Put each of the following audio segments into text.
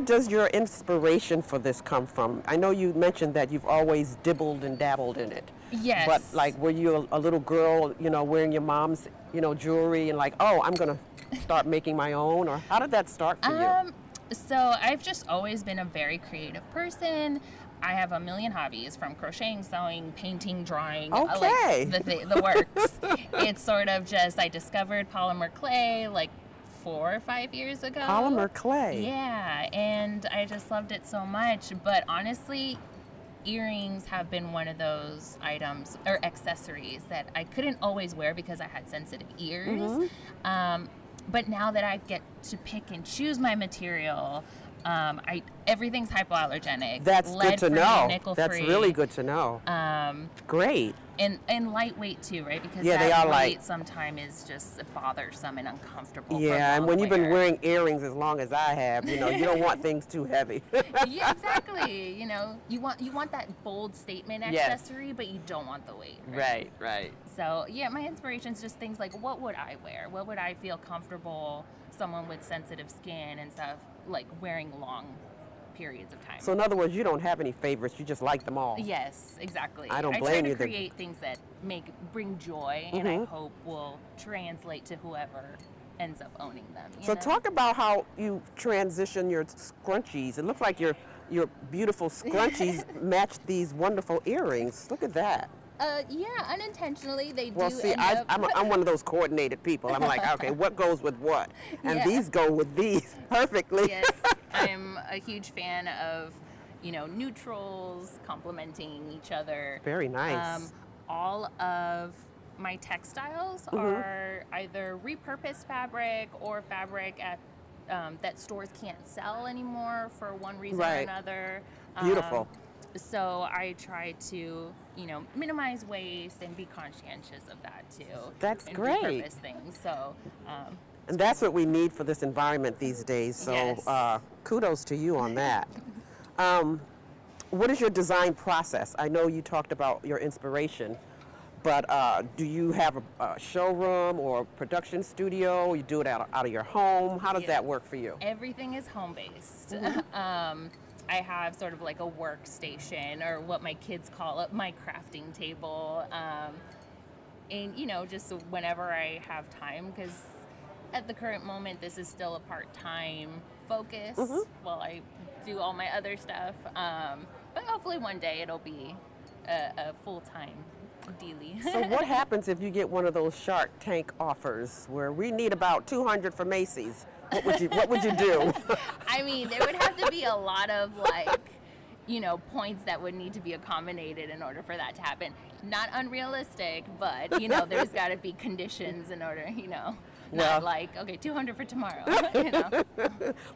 does your inspiration for this come from? I know you mentioned that you've always dibbled and dabbled in it. Yes. But like, were you a little girl, wearing your mom's, jewelry and like, oh, I'm going to start making my own? Or how did that start for you? So I've just always been a very creative person. I have a million hobbies, from crocheting, sewing, painting, drawing. Okay. Like the works. It's sort of just, I discovered polymer clay like 4 or 5 years ago. Polymer clay. Yeah, and I just loved it so much. But honestly, earrings have been one of those items or accessories that I couldn't always wear because I had sensitive ears. But now that I get to pick and choose my material, everything's hypoallergenic. That's good to know. Nickel-free. That's really good to know. Great. And lightweight too, right? Because yeah, they that are weight light. sometimes is just bothersome and uncomfortable. Yeah, and when you've been wear. wearing earrings as long as I have, you don't want things too heavy. Yeah, exactly. You want that bold statement accessory, but you don't want the weight. Right. So yeah, my inspiration is just things like, what would I wear? What would I feel comfortable? Someone with sensitive skin and stuff, like wearing long periods of time. So in other words, you don't have any favorites. You just like them all. Yes, exactly. I don't blame you. I try to create things that bring joy, and I hope will translate to whoever ends up owning them. So talk about how you transition your scrunchies. It looks like your beautiful scrunchies match these wonderful earrings. Look at that. Yeah, unintentionally they do. Well, see, I'm one of those coordinated people. I'm like, okay, what goes with what? And these go with these perfectly. Yes, I'm a huge fan of, neutrals complementing each other. Very nice. All of my textiles are either repurposed fabric or fabric that stores can't sell anymore for one reason or another. Beautiful. So I try to, minimize waste and be conscientious of that too. That's and great. Repurpose things. So. And that's what we need for this environment these days. So kudos to you on that. What is your design process? I know you talked about your inspiration, but do you have a showroom or production studio? You do it out of your home? How does that work for you? Everything is home-based. I have sort of like a workstation, or what my kids call it, my crafting table. And, just whenever I have time, because at the current moment, this is still a part-time focus while I do all my other stuff. But hopefully one day it'll be a full-time dealie. So what happens if you get one of those Shark Tank offers where we need about 200 for Macy's? What would you do? I mean, there would have to be a lot of points that would need to be accommodated in order for that to happen. Not unrealistic, but there's got to be conditions in order, not like, okay, 200 for tomorrow.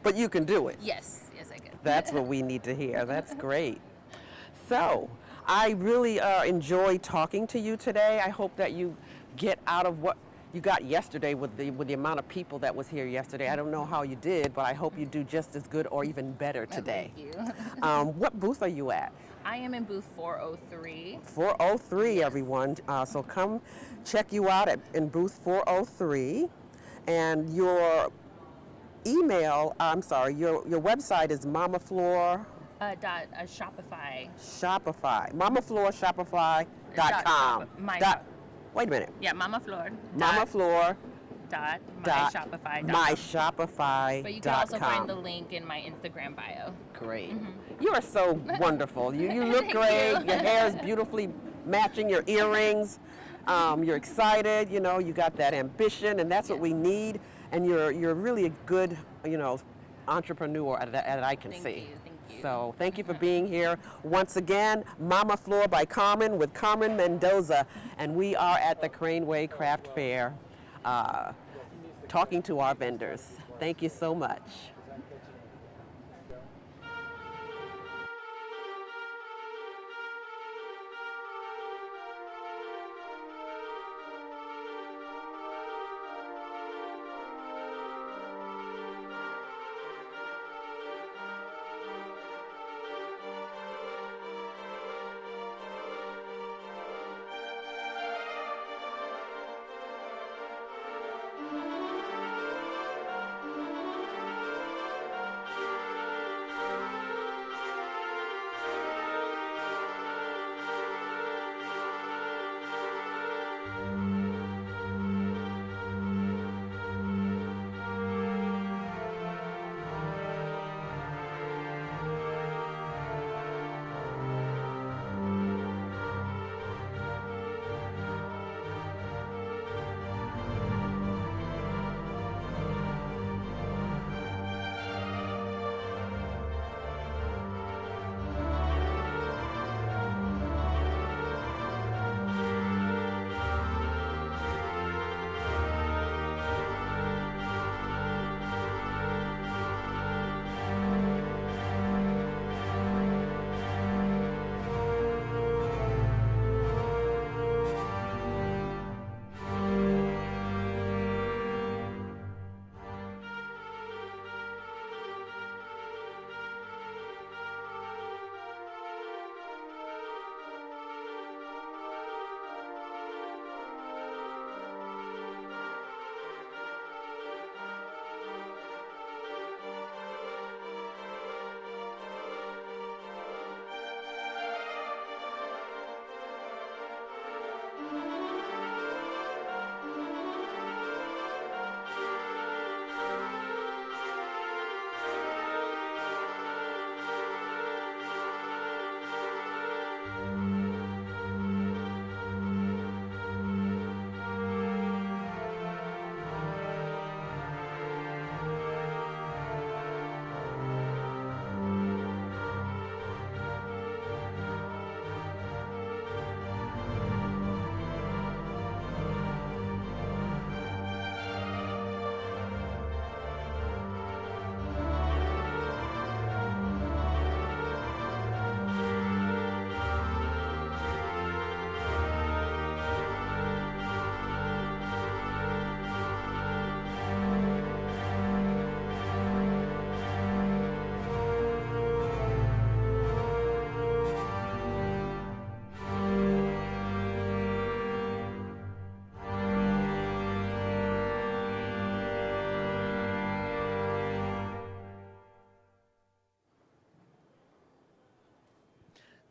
But you can do it. Yes, I can. That's what we need to hear. That's great. So, I really enjoyed talking to you today. I hope that you get out of what you got yesterday with the amount of people that was here yesterday. I don't know how you did, but I hope you do just as good or even better today. Thank you. What booth are you at? I am in booth 403. 403, everyone. So come check you out in booth 403. And your email, your website is mamafloor. Shopify. Mamafloorshopify.com. Wait a minute. Yeah, mamafloor. Mamafloor. myshopify.com. But you can also find the link in my Instagram bio. Great. You are so wonderful. You look great. Your hair is beautifully matching your earrings. You're excited. You got that ambition, and that's what we need. And you're really a good, entrepreneur that I can see. Thank you. So thank you for being here. Once again, Mama Floor by Carmen with Carmen Mendoza. And we are at the Craneway Craft Fair talking to our vendors. Thank you so much.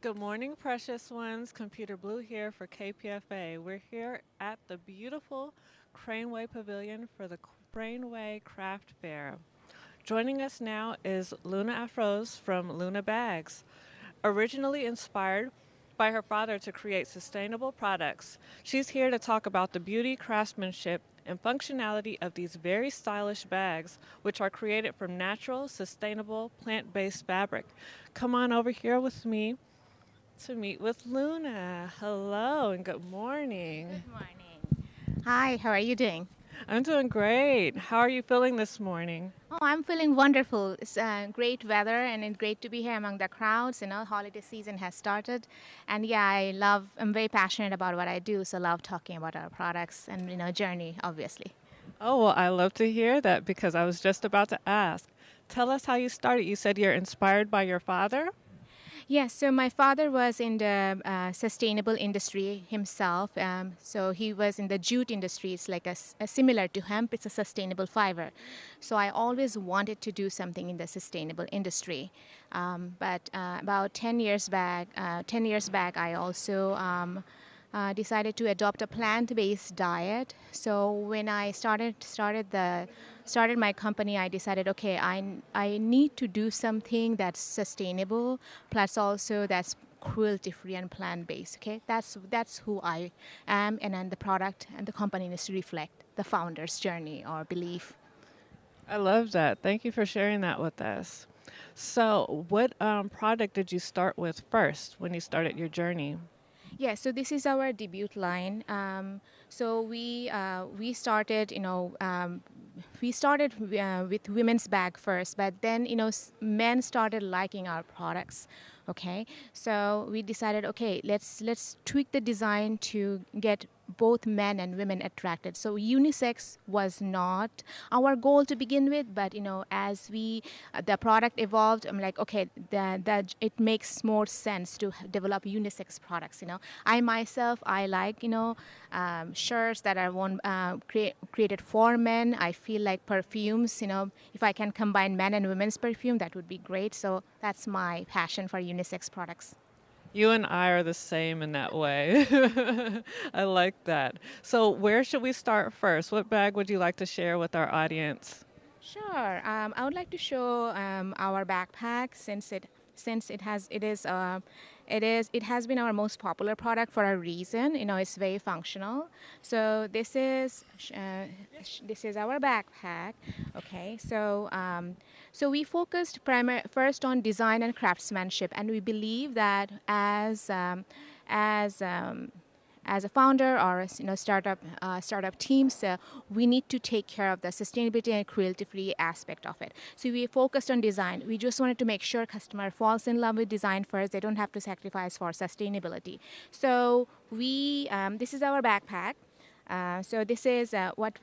Good morning, precious ones. Computrblu here for KPFA. We're here at the beautiful Craneway Pavilion for the Craneway Craft Fair. Joining us now is Luna Afros from Luna Bags. Originally inspired by her father to create sustainable products, she's here to talk about the beauty, craftsmanship, and functionality of these very stylish bags, which are created from natural, sustainable, plant-based fabric. Come on over here with me to meet with Luna. Hello and good morning. Good morning. Hi, how are you doing? I'm doing great. How are you feeling this morning? Oh, I'm feeling wonderful. It's great weather and it's great to be here among the crowds. Holiday season has started. And yeah, I'm very passionate about what I do, so love talking about our products and, journey, obviously. Oh, well, I love to hear that because I was just about to ask. Tell us how you started. You said you're inspired by your father? Yes, so my father was in the sustainable industry himself. So he was in the jute industry. It's like a similar to hemp. It's a sustainable fiber. So I always wanted to do something in the sustainable industry. But about 10 years back, I also decided to adopt a plant-based diet. So when I started my company, I decided, okay, I need to do something that's sustainable, plus also that's cruelty-free and plant-based. Okay, that's who I am, and then the product and the company needs to reflect the founder's journey or belief. I love that. Thank you for sharing that with us. So, what product did you start with first when you started your journey? Yeah, so this is our debut line. So we started, with women's bag first, but then men started liking our products. Okay, so we decided, okay, let's tweak the design to get both men and women attracted. So unisex was not our goal to begin with, but as the product evolved, I'm like, okay, that it makes more sense to develop unisex products. I myself, I like shirts that are created for men. I feel like perfumes, if I can combine men and women's perfume, that would be great. So that's my passion for unisex products. You and I are the same in that way. I like that. So, where should we start first? What bag would you like to share with our audience? Sure. I would like to show our backpack it has been our most popular product for a reason. It's very functional. So this is our backpack. Okay. So we focused first on design and craftsmanship, and we believe that as a founder or startup teams, we need to take care of the sustainability and cruelty-free aspect of it. So we focused on design. We just wanted to make sure customer falls in love with design first. They don't have to sacrifice for sustainability. So this is our backpack. So this is what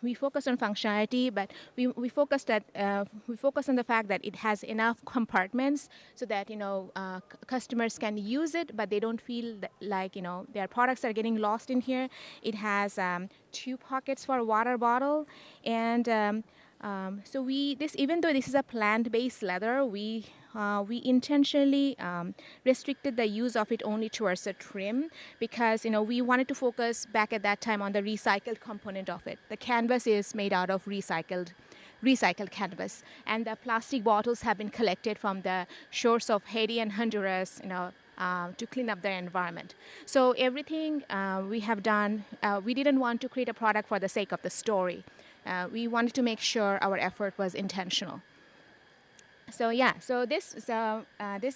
we focus on functionality, but we focus on the fact that it has enough compartments so that customers can use it, but they don't feel like their products are getting lost in here. It has 2 pockets for a water bottle, and so even though this is a plant-based leather, we intentionally restricted the use of it only towards the trim because we wanted to focus back at that time on the recycled component of it. The canvas is made out of recycled canvas, and the plastic bottles have been collected from the shores of Haiti and Honduras, to clean up their environment. So everything we have done, we didn't want to create a product for the sake of the story. We wanted to make sure our effort was intentional. So this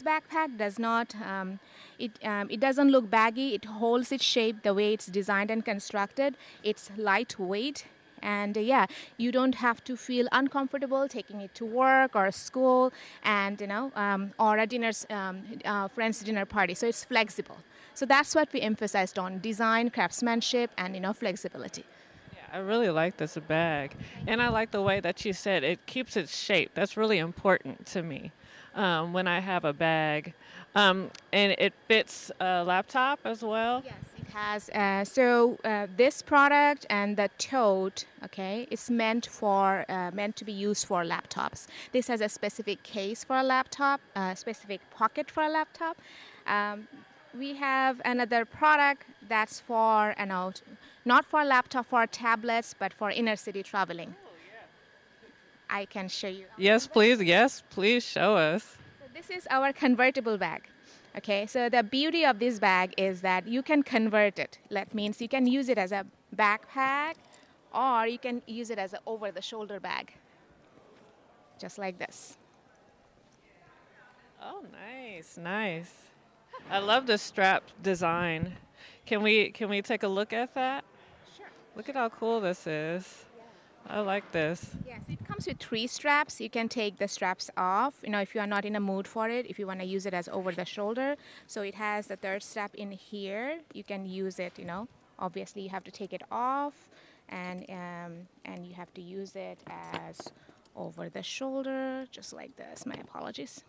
backpack does not it doesn't look baggy. It holds its shape the way it's designed and constructed. It's lightweight, and you don't have to feel uncomfortable taking it to work or school, and or a friend's dinner party. So it's flexible. So that's what we emphasized on: design, craftsmanship, and flexibility. I really like this bag. And I like the way that you said it keeps its shape. That's really important to me when I have a bag. And it fits a laptop as well? Yes, it has. This product and the tote, okay, is meant to be used for laptops. This has a specific case for a laptop, a specific pocket for a laptop. We have another product that's for, not for laptop, for tablets, but for inner city traveling. I can show you. Yes, please. Yes, please show us. So this is our convertible bag. Okay, so the beauty of this bag is that you can convert it. That means you can use it as a backpack or you can use it as an over-the-shoulder bag. Just like this. Oh, nice, nice. I love the strap design. Can we take a look at that? Sure. Look at how cool this is. I like this. Yes, it comes with 3 straps. You can take the straps off, if you are not in a mood for it, if you want to use it as over the shoulder. So it has the 3rd strap in here. You can use it, Obviously, you have to take it off, and you have to use it as over the shoulder, just like this. My apologies.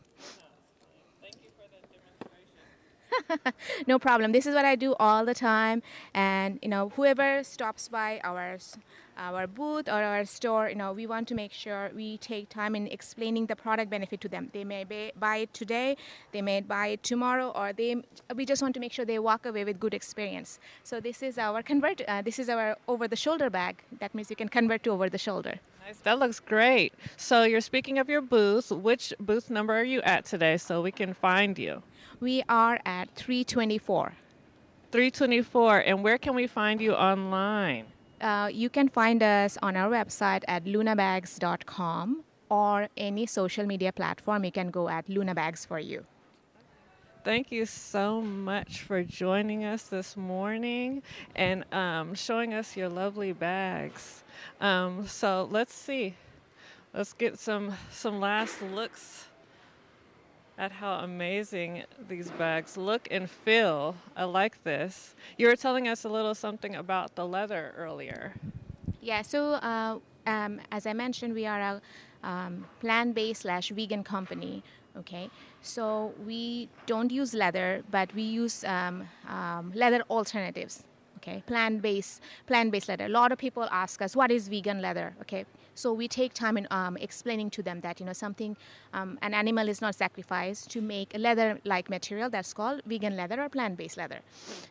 Thank you for the demonstration. No problem. This is what I do all the time, and whoever stops by our booth or our store, we want to make sure we take time in explaining the product benefit to them. They may buy it today, they may buy it tomorrow, or we just want to make sure they walk away with good experience. So this is our over-the-shoulder bag. That means you can convert to over-the-shoulder. Nice. That looks great. So you're speaking of your booth. Which booth number are you at today so we can find you? We are at 324. 324. And where can we find you online? You can find us on our website at lunabags.com, or any social media platform. You can go at Lunabags for you. Thank you so much for joining us this morning and showing us your lovely bags. So let's see. Let's get some last looks at how amazing these bags look and feel. I like this. You were telling us a little something about the leather earlier. Yeah, so as I mentioned, we are a plant-based / vegan company. Okay, so we don't use leather, but we use leather alternatives. Okay, plant-based leather. A lot of people ask us, what is vegan leather? Okay, so we take time in explaining to them that something, an animal is not sacrificed to make a leather-like material that's called vegan leather or plant-based leather.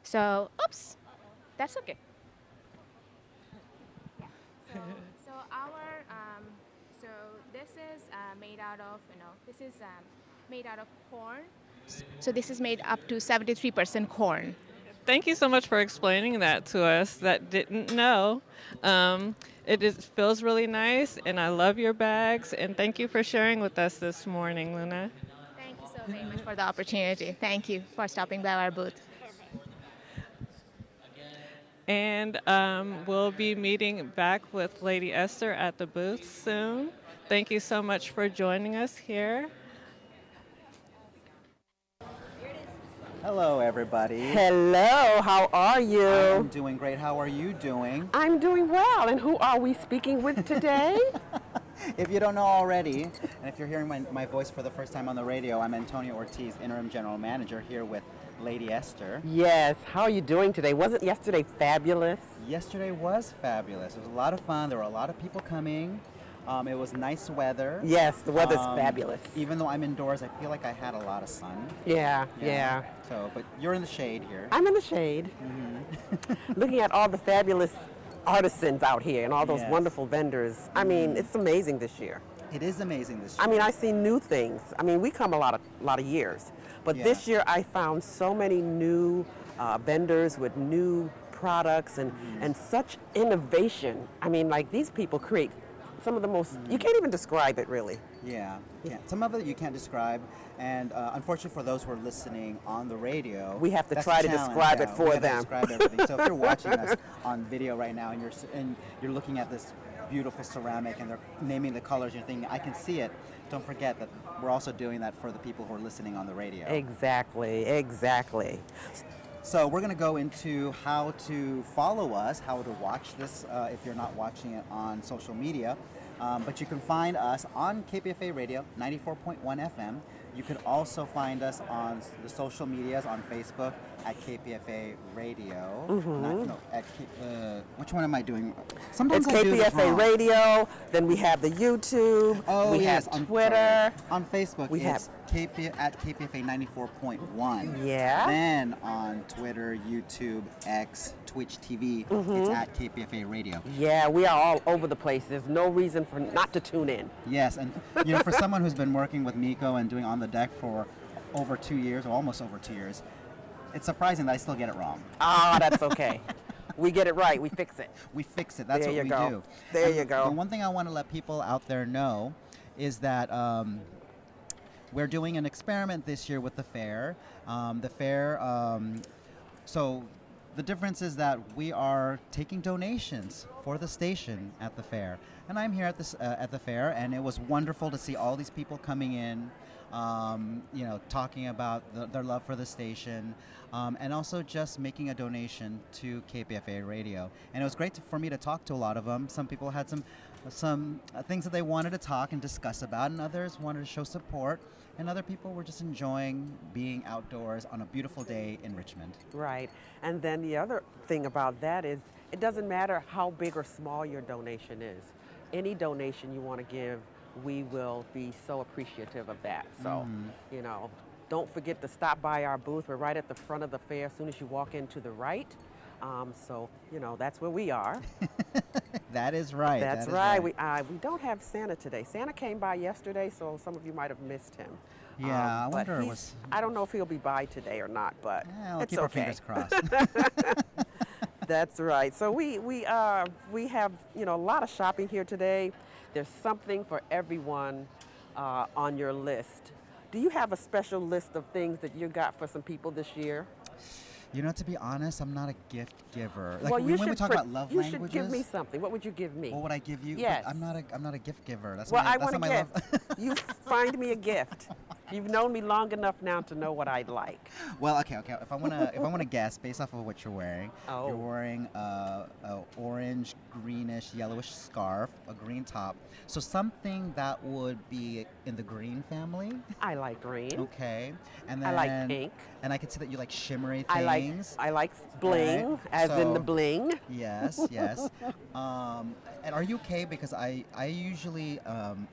So, oops, that's okay. Yeah. So this is made out of made out of corn. So this is made up to 73% corn. Thank you so much for explaining that to us that didn't know. It feels really nice, and I love your bags, and thank you for sharing with us this morning, Luna. Thank you so very much for the opportunity. Thank you for stopping by our booth. And we'll be meeting back with Lady Esther at the booth soon. Thank you so much for joining us here. Hello, everybody. Hello, how are you? I'm doing great. How are you doing? I'm doing well. And who are we speaking with today? If you don't know already, and if you're hearing my voice for the first time on the radio, I'm Antonio Ortiz, Interim General Manager, here with Lady Esther. Yes, how are you doing today? Wasn't yesterday fabulous? Yesterday was fabulous. It was a lot of fun. There were a lot of people coming. It was nice weather. Yes, the weather's fabulous. Even though I'm indoors, I feel like I had a lot of sun. Yeah. So, but you're in the shade here. I'm in the shade. Looking at all the fabulous artisans out here and all those Yes. wonderful vendors. I mean, it's amazing this year. It is amazing this year. I mean, I see new things. I mean, we come a lot of years, but Yeah. this year I found so many new vendors with new products and such innovation. I mean, like these people create some of the most, you can't even describe it really. Yeah. Some of it you can't describe, and unfortunately for those who are listening on the radio, We have to that's try the to challenge, describe it yeah. for We have to them. describe everything. So if you're watching us on video right now and you're looking at this beautiful ceramic and they're naming the colors, you're thinking, I can see it. Don't forget that we're also doing that for the people who are listening on the radio. Exactly. So we're going to go into how to follow us, how to watch this if you're not watching it on social media. But you can find us on KPFA Radio, 94.1 FM. You can also find us on the social medias on Facebook, at KPFA Radio. No, which one am I doing? Sometimes It's I do this KPFA wrong. Radio. Then we have the YouTube. Oh, we yes, have Twitter. On Facebook, We it's at KPFA 94.1. Yeah. Then on Twitter, YouTube, X, Twitch TV, it's at KPFA Radio. Yeah, we are all over the place. There's no reason for not to tune in. Yes, and for someone who's been working with Miko and doing On the Deck for over 2 years, or almost over 2 years, it's surprising that I still get it wrong. Ah, that's okay. We get it right. We fix it. We fix it. That's There what you we go. do. There And you go. The one thing I want to let people out there know is that we're doing an experiment this year with the fair. So the difference is that we are taking donations for the station at the fair. And I'm here at the fair, and it was wonderful to see all these people coming in, talking about their love for the station, and also just making a donation to KPFA Radio. And it was great for me to talk to a lot of them. Some people had some things that they wanted to talk and discuss about, and others wanted to show support, and other people were just enjoying being outdoors on a beautiful day in Richmond. Right. And then the other thing about that is it doesn't matter how big or small your donation is. Any donation you want to give, we will be so appreciative of that. So, don't forget to stop by our booth. We're right at the front of the fair as soon as you walk in to the right. That's where we are. That is right. That's that is right. We don't have Santa today. Santa came by yesterday, so some of you might have missed him. Yeah, I but wonder was. I don't know if he'll be by today or not, but We'll it's keep our okay. fingers crossed. That's right. So we have a lot of shopping here today. There's something for everyone on your list. Do you have a special list of things that you got for some people this year? To be honest, I'm not a gift giver. Well, when we talk about love you languages, should give me something. What would you give me? what would I give you? Yes. But I'm not a gift giver. That's Well, not my, I that's want not a my gift. love. You find me a gift. You've known me long enough now to know what I'd like. Well, okay. If I wanna guess based off of what you're wearing, Oh. you're wearing a orange, greenish, yellowish scarf, a green top. So something that would be in the green family. I like green. Okay. And then I like pink. And I can see that you like shimmery I things. like bling, Right. as in So- the bling. Yes, yes. And are you okay? Because I usually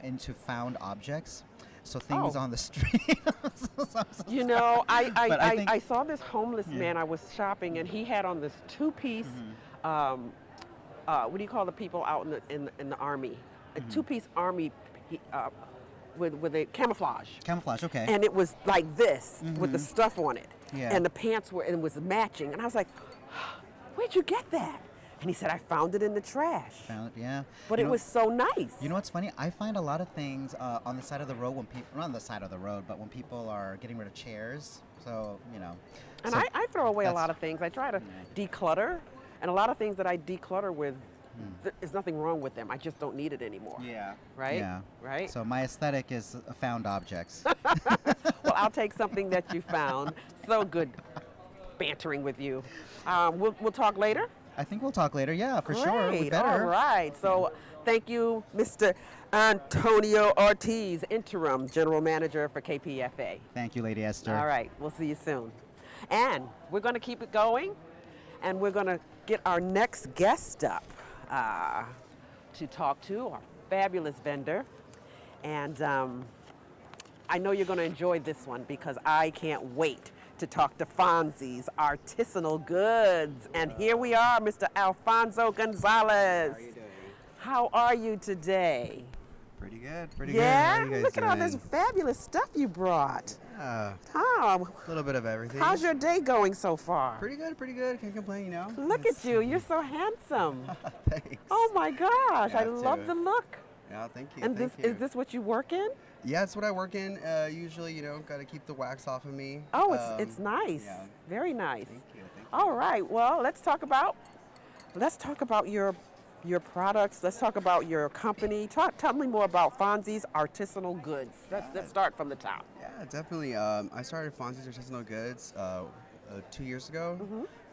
into found objects, so things Oh. on the street. So But I think- I saw this homeless man. I was shopping, and he had on this two-piece. What do you call the people out in the army? A two-piece army with a camouflage. Camouflage, okay. And it was like this with the stuff on it. Yeah. And the pants was matching. And I was like, where'd you get that? And he said, I found it in the trash. Found it, yeah. But You it know- was so nice. You know what's funny? I find a lot of things on the side of the road when people, not on the side of the road, but when people are getting rid of chairs. So, And so I throw away a that's- lot of things. I try to declutter. And a lot of things that I declutter with, there's nothing wrong with them. I just don't need it anymore. Yeah. Right? Yeah. Right? So my aesthetic is found objects. Well, I'll take something that you found. So good bantering with you. We'll talk later. I think we'll talk later. Yeah, for sure. We Great. better. All right. So thank you, Mr. Antonio Ortiz, Interim General Manager for KPFA. Thank you, Lady Esther. All right. We'll see you soon. And we're going to keep it going, and we're going to get our next guest up to talk to, our fabulous vendor. And I know you're going to enjoy this one because I can't wait to talk to Fonzie's Artisanal Goods. And here we are, Mr. Alfonso Gonzalez. How are you doing? How are you today? Pretty good, pretty Yeah? good. How are you guys Look at all doing? this fabulous stuff you brought. Yeah, Tom, a little bit of everything. how's your day going so far? Pretty good, pretty good. Can't complain, Look at you, you're so handsome. Thanks. Oh my gosh, I Yeah, love too. the look. Yeah, thank you. And thank this you. is this what you work in? Yeah, it's what I work in. Usually, got to keep the wax off of me. Oh, it's nice. Yeah. Very nice. Thank you. Thank you. All right. Well, let's talk about your products. Let's talk about your company. Tell me more about Fonzie's Artisanal Goods. Let's start from the top. Yeah, definitely. I started Fonzie's Artisanal Goods 2 years ago.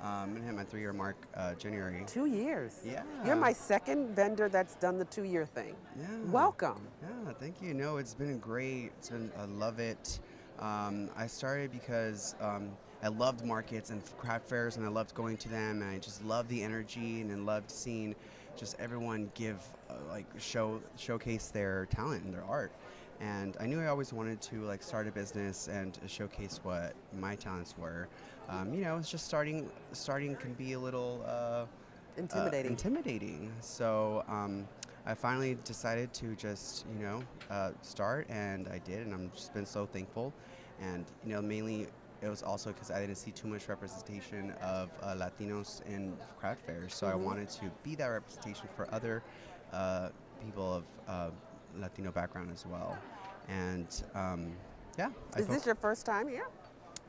I'm gonna hit my 3-year mark January. 2 years. Yeah. You're my second vendor that's done the 2-year thing. Yeah. Welcome. Yeah, thank you. No, it's been great. I love it. I started because I loved markets and craft fairs, and I loved going to them, and I just loved the energy, and I loved seeing just everyone give, showcase their talent and their art. And I knew I always wanted to like start a business and showcase what my talents were. It's just starting can be a little intimidating. So I finally decided to just start, and I did, and I'm just been so thankful. And mainly it was also because I didn't see too much representation of Latinos in craft fairs, so I wanted to be that representation for other people of Latino background as well. And Is this your first time here?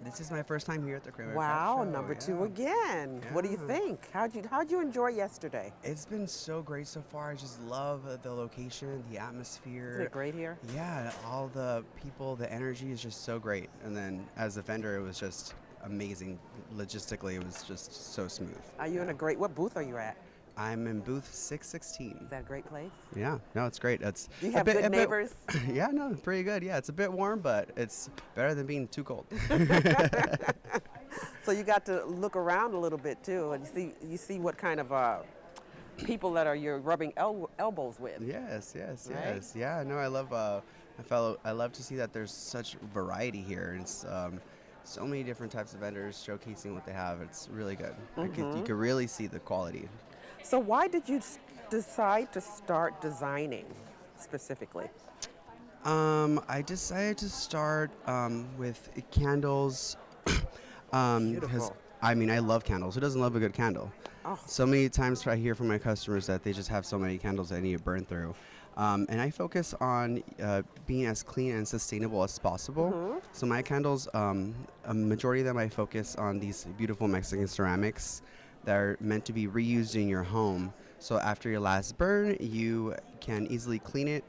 This is my first time here at the Craneway Wow, Craft Show. number 2 again. What do you think? How'd you enjoy yesterday? It's been so great so far. I just love the location, the atmosphere. Isn't it great here? Yeah, all the people, the energy is just so great. And then as a vendor, it was just amazing. Logistically, it was just so smooth. Are you in a great, what booth are you at? I'm in booth 616. Is that a great place? Yeah, no, it's great. It's Do you have good neighbors? Yeah, no, pretty good. Yeah, it's a bit warm, but it's better than being too cold. So you got to look around a little bit too, and you see what kind of people that you're rubbing elbows with. Yes, Right? yes. Yeah, no, I love I love to see that there's such variety here. It's so many different types of vendors showcasing what they have. It's really good. You can really see the quality. So why did you decide to start designing specifically? I decided to start with candles because I love candles. Who doesn't love a good candle? Oh. So many times I hear from my customers that they just have so many candles they need to burn through. And I focus on being as clean and sustainable as possible. So my candles, a majority of them I focus on these beautiful Mexican ceramics that are meant to be reused in your home. So after your last burn, you can easily clean it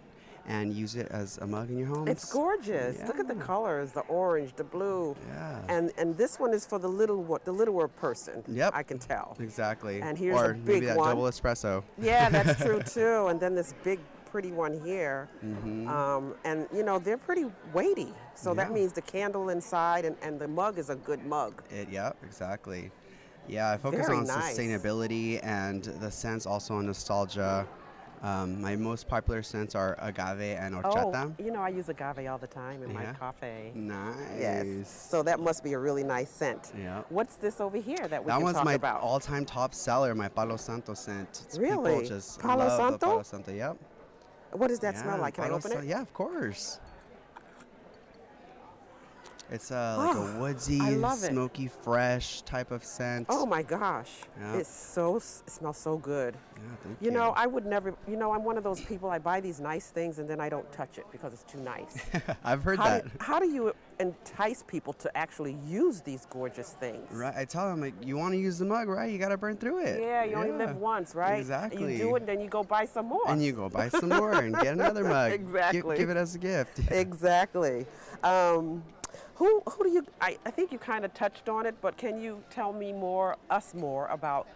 and use it as a mug in your home. It's gorgeous. Yeah. Look at the colors, the orange, the blue. Yeah. And this one is for the littler person. Yep. I can tell. Exactly. And here's or a big maybe that one. double espresso. Yeah, that's true too. And then this big pretty one here. And they're pretty weighty. So that Yeah. means the candle inside and the mug is a good mug. Yep, exactly. Yeah, I focus Very on nice. sustainability and the scents also on nostalgia. My most popular scents are agave and horchata. Oh, I use agave all the time in my Yeah. coffee. Nice. Yes. So that must be a really nice scent. Yeah. What's this over here that we That can one's talk my about? all-time top seller, my Palo Santo scent. Really? People just Palo love the Santo? Palo Santo. Yep. What does that smell Yeah, like? Can I Palo open Sa- it? Yeah, of course. It's like a woodsy, I love it. smoky, fresh type of scent. Oh my gosh. Yeah. It smells so good. Yeah, thank you. I would never, I'm one of those people, I buy these nice things and then I don't touch it because it's too nice. I've heard that. How do you entice people to actually use these gorgeous things? Right, I tell them, like, you want to use the mug, right? You got to burn through it. Yeah, you only live once, right? Exactly. And you do it and then you go buy some more. And you go buy some more and get another mug. Exactly. Give it as a gift. Exactly. Who do you, I think you kind of touched on it, but can you tell me more about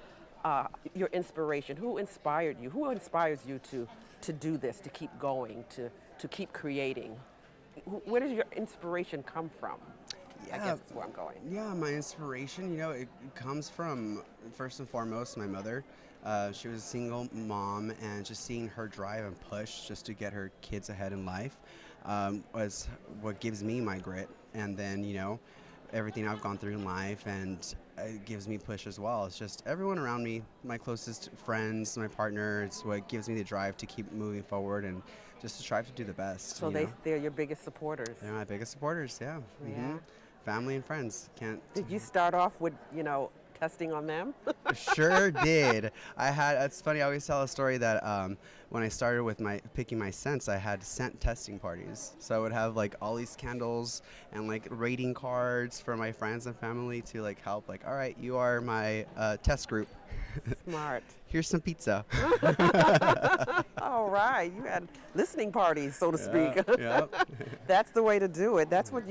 your inspiration? Who inspired you? Who inspires you to do this, to keep going, to keep creating? Where does your inspiration come from? I guess that's where I'm going. Yeah, my inspiration, it comes from, first and foremost, my mother. She was a single mom, and just seeing her drive and push just to get her kids ahead in life was what gives me my grit. And then, everything I've gone through in life, and it gives me push as well. It's just everyone around me, my closest friends, my partner, it's what gives me the drive to keep moving forward and just to strive to do the best. So they're your biggest supporters. They're my biggest supporters, yeah. Yeah. Family and friends. Did you start off with, testing on them? Sure did. It's funny, I always tell a story that when I started with picking my scents, I had scent testing parties. So I would have like all these candles and like rating cards for my friends and family to like help, like, all right, you are my test group. Smart. Here's some pizza. All right, you had listening parties, so to speak. Yeah. That's the way to do it. That's what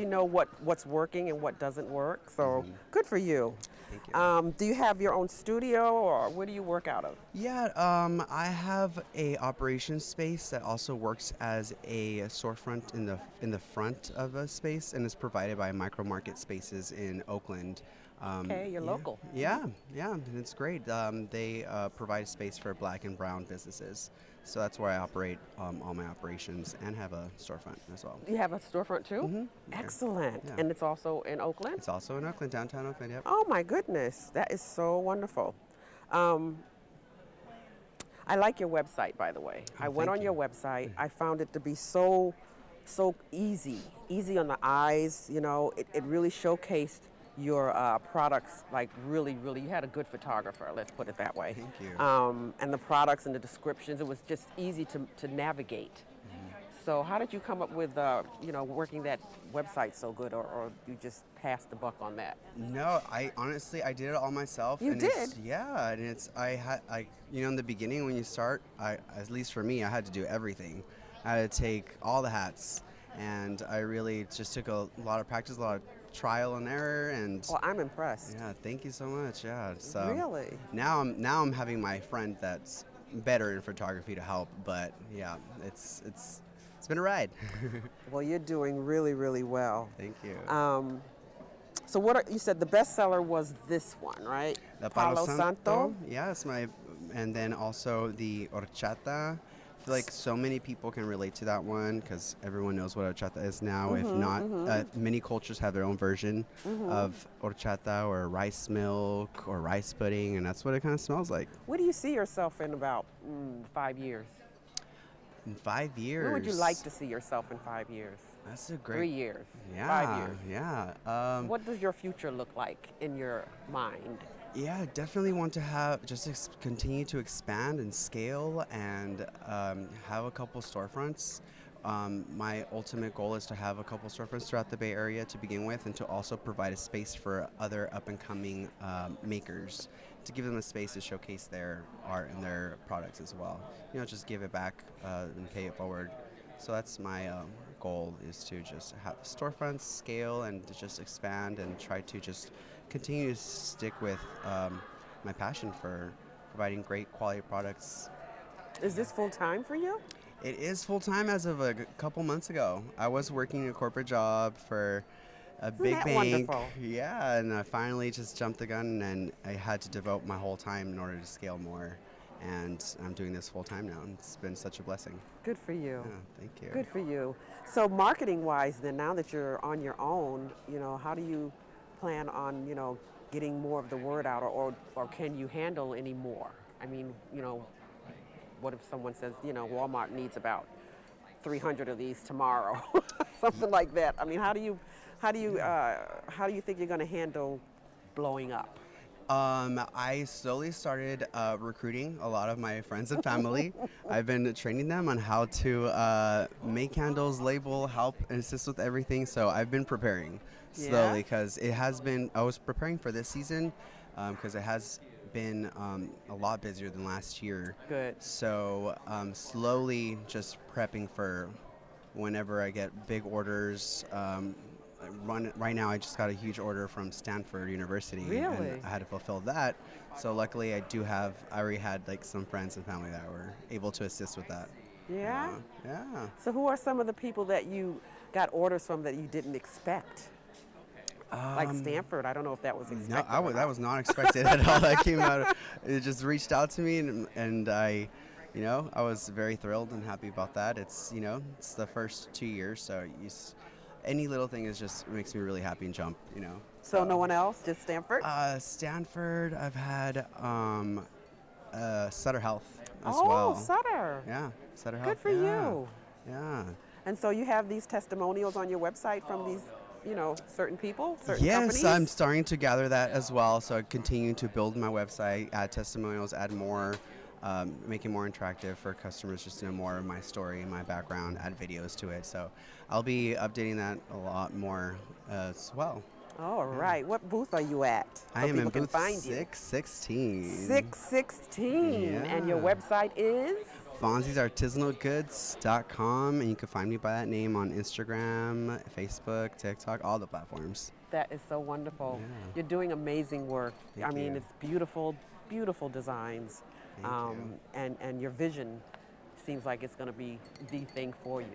what's working and what doesn't work. So good for you. Thank you. Do you have your own studio, or where do you work out of? Yeah, I have a operations space that also works as a storefront in the front of a space, and is provided by Micro Market Spaces in Oakland. Okay, you're yeah, local. Yeah, and it's great. They provide space for Black and Brown businesses, so that's where I operate all my operations and have a storefront as well. You have a storefront too? Mm-hmm. Excellent. Yeah. And it's also in Oakland? It's also in Oakland, downtown Oakland. Yep. Oh my goodness, that is so wonderful. I like your website, by the way. I went thank on your you. website. I found it to be so easy on the eyes. You know, it really showcased your products, like really, you had a good photographer, let's put it that way. Thank you. And the products and the descriptions, it was just easy to navigate. So how did you come up with, working that website so good, or you just passed the buck on that? No, I honestly, I did it all myself. You and did? Yeah, and in the beginning when you start, at least for me, I had to do everything. I had to take all the hats, and I really just took a lot of practice, a lot of trial and error, and Well, I'm impressed. yeah, thank you so much. Yeah, so Really? now I'm having my friend that's better in photography to help, but yeah, it's been a ride. Well, you're doing really, really well. Thank you. So you said the bestseller was this one, right? The Palo Santo. Yeah, it's and then also the horchata. I feel like so many people can relate to that one because everyone knows what horchata is now. If not, many cultures have their own version of horchata or rice milk or rice pudding, and that's what it kind of smells like. Where do you see yourself in about 5 years? In 5 years. Where would you like to see yourself in 5 years? That's a great. 3 years? Yeah. 5 years? Yeah. What does your future look like in your mind? Yeah, definitely want to have continue to expand and scale and have a couple storefronts. My ultimate goal is to have a couple storefronts throughout the Bay Area to begin with, and to also provide a space for other up-and-coming makers, to give them a space to showcase their art and their products as well. You know, just give it back and pay it forward. So that's my goal, is to just have storefronts, scale, and to just expand and try to just continue to stick with my passion for providing great quality products. Is this full time for you? It is full-time as of a couple months ago. I was working a corporate job for a big that bank. wonderful? Yeah, and I finally just jumped the gun, and I had to devote my whole time in order to scale more. And I'm doing this full-time now, and it's been such a blessing. Good for you. Yeah, thank you. Good for you. So marketing-wise, then, now that you're on your own, how do you plan on, getting more of the word out, or can you handle any more? I mean, what if someone says, Walmart needs about 300 of these tomorrow, something like that? I mean, how do you think you're going to handle blowing up? I slowly started recruiting a lot of my friends and family. I've been training them on how to make candles, label, help, and assist with everything. So I've been preparing slowly, because I was preparing for this season, because it has been a lot busier than last year. Good. So slowly just prepping for whenever I get big orders. Right now I just got a huge order from Stanford University. Really? And I had to fulfill that. So luckily I already had like some friends and family that were able to assist with that. Yeah? Yeah. So who are some of the people that you got orders from that you didn't expect? Like Stanford, I don't know if that was expected. No, that was not expected at all. That came out. It just reached out to me, and I was very thrilled and happy about that. It's it's the first 2 years, so any little thing makes me really happy and jump. So no one else, just Stanford? Stanford, I've had Sutter Health as oh, well. Sutter. Yeah, Sutter Health. Good for you. Yeah. And so you have these testimonials on your website from these, certain people, certain yes, companies? I'm starting to gather that as well. So I continue to build my website, add testimonials, add more, make it more interactive for customers just to know more of my story, my background, add videos to it. So I'll be updating that a lot more as well. All right. What booth are you at? So I am people in can booth find you? 616. 616. Yeah. And your website is? FonziesArtisanalGoods.com, and you can find me by that name on Instagram, Facebook, TikTok, all the platforms. That is so wonderful. Yeah. You're doing amazing work. Thank I mean, you. it's beautiful, beautiful designs. Thank you. And your vision seems like it's going to be the thing for you.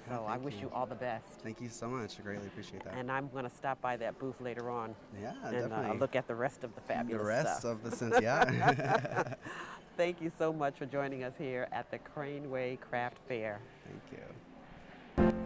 So I thank wish you. you all the best. Thank you so much. I greatly appreciate that. And I'm going to stop by that booth later on Yeah, and definitely. look at the rest of the fabulous The rest stuff. of the sense, yeah. Thank you so much for joining us here at the Craneway Craft Fair. Thank you.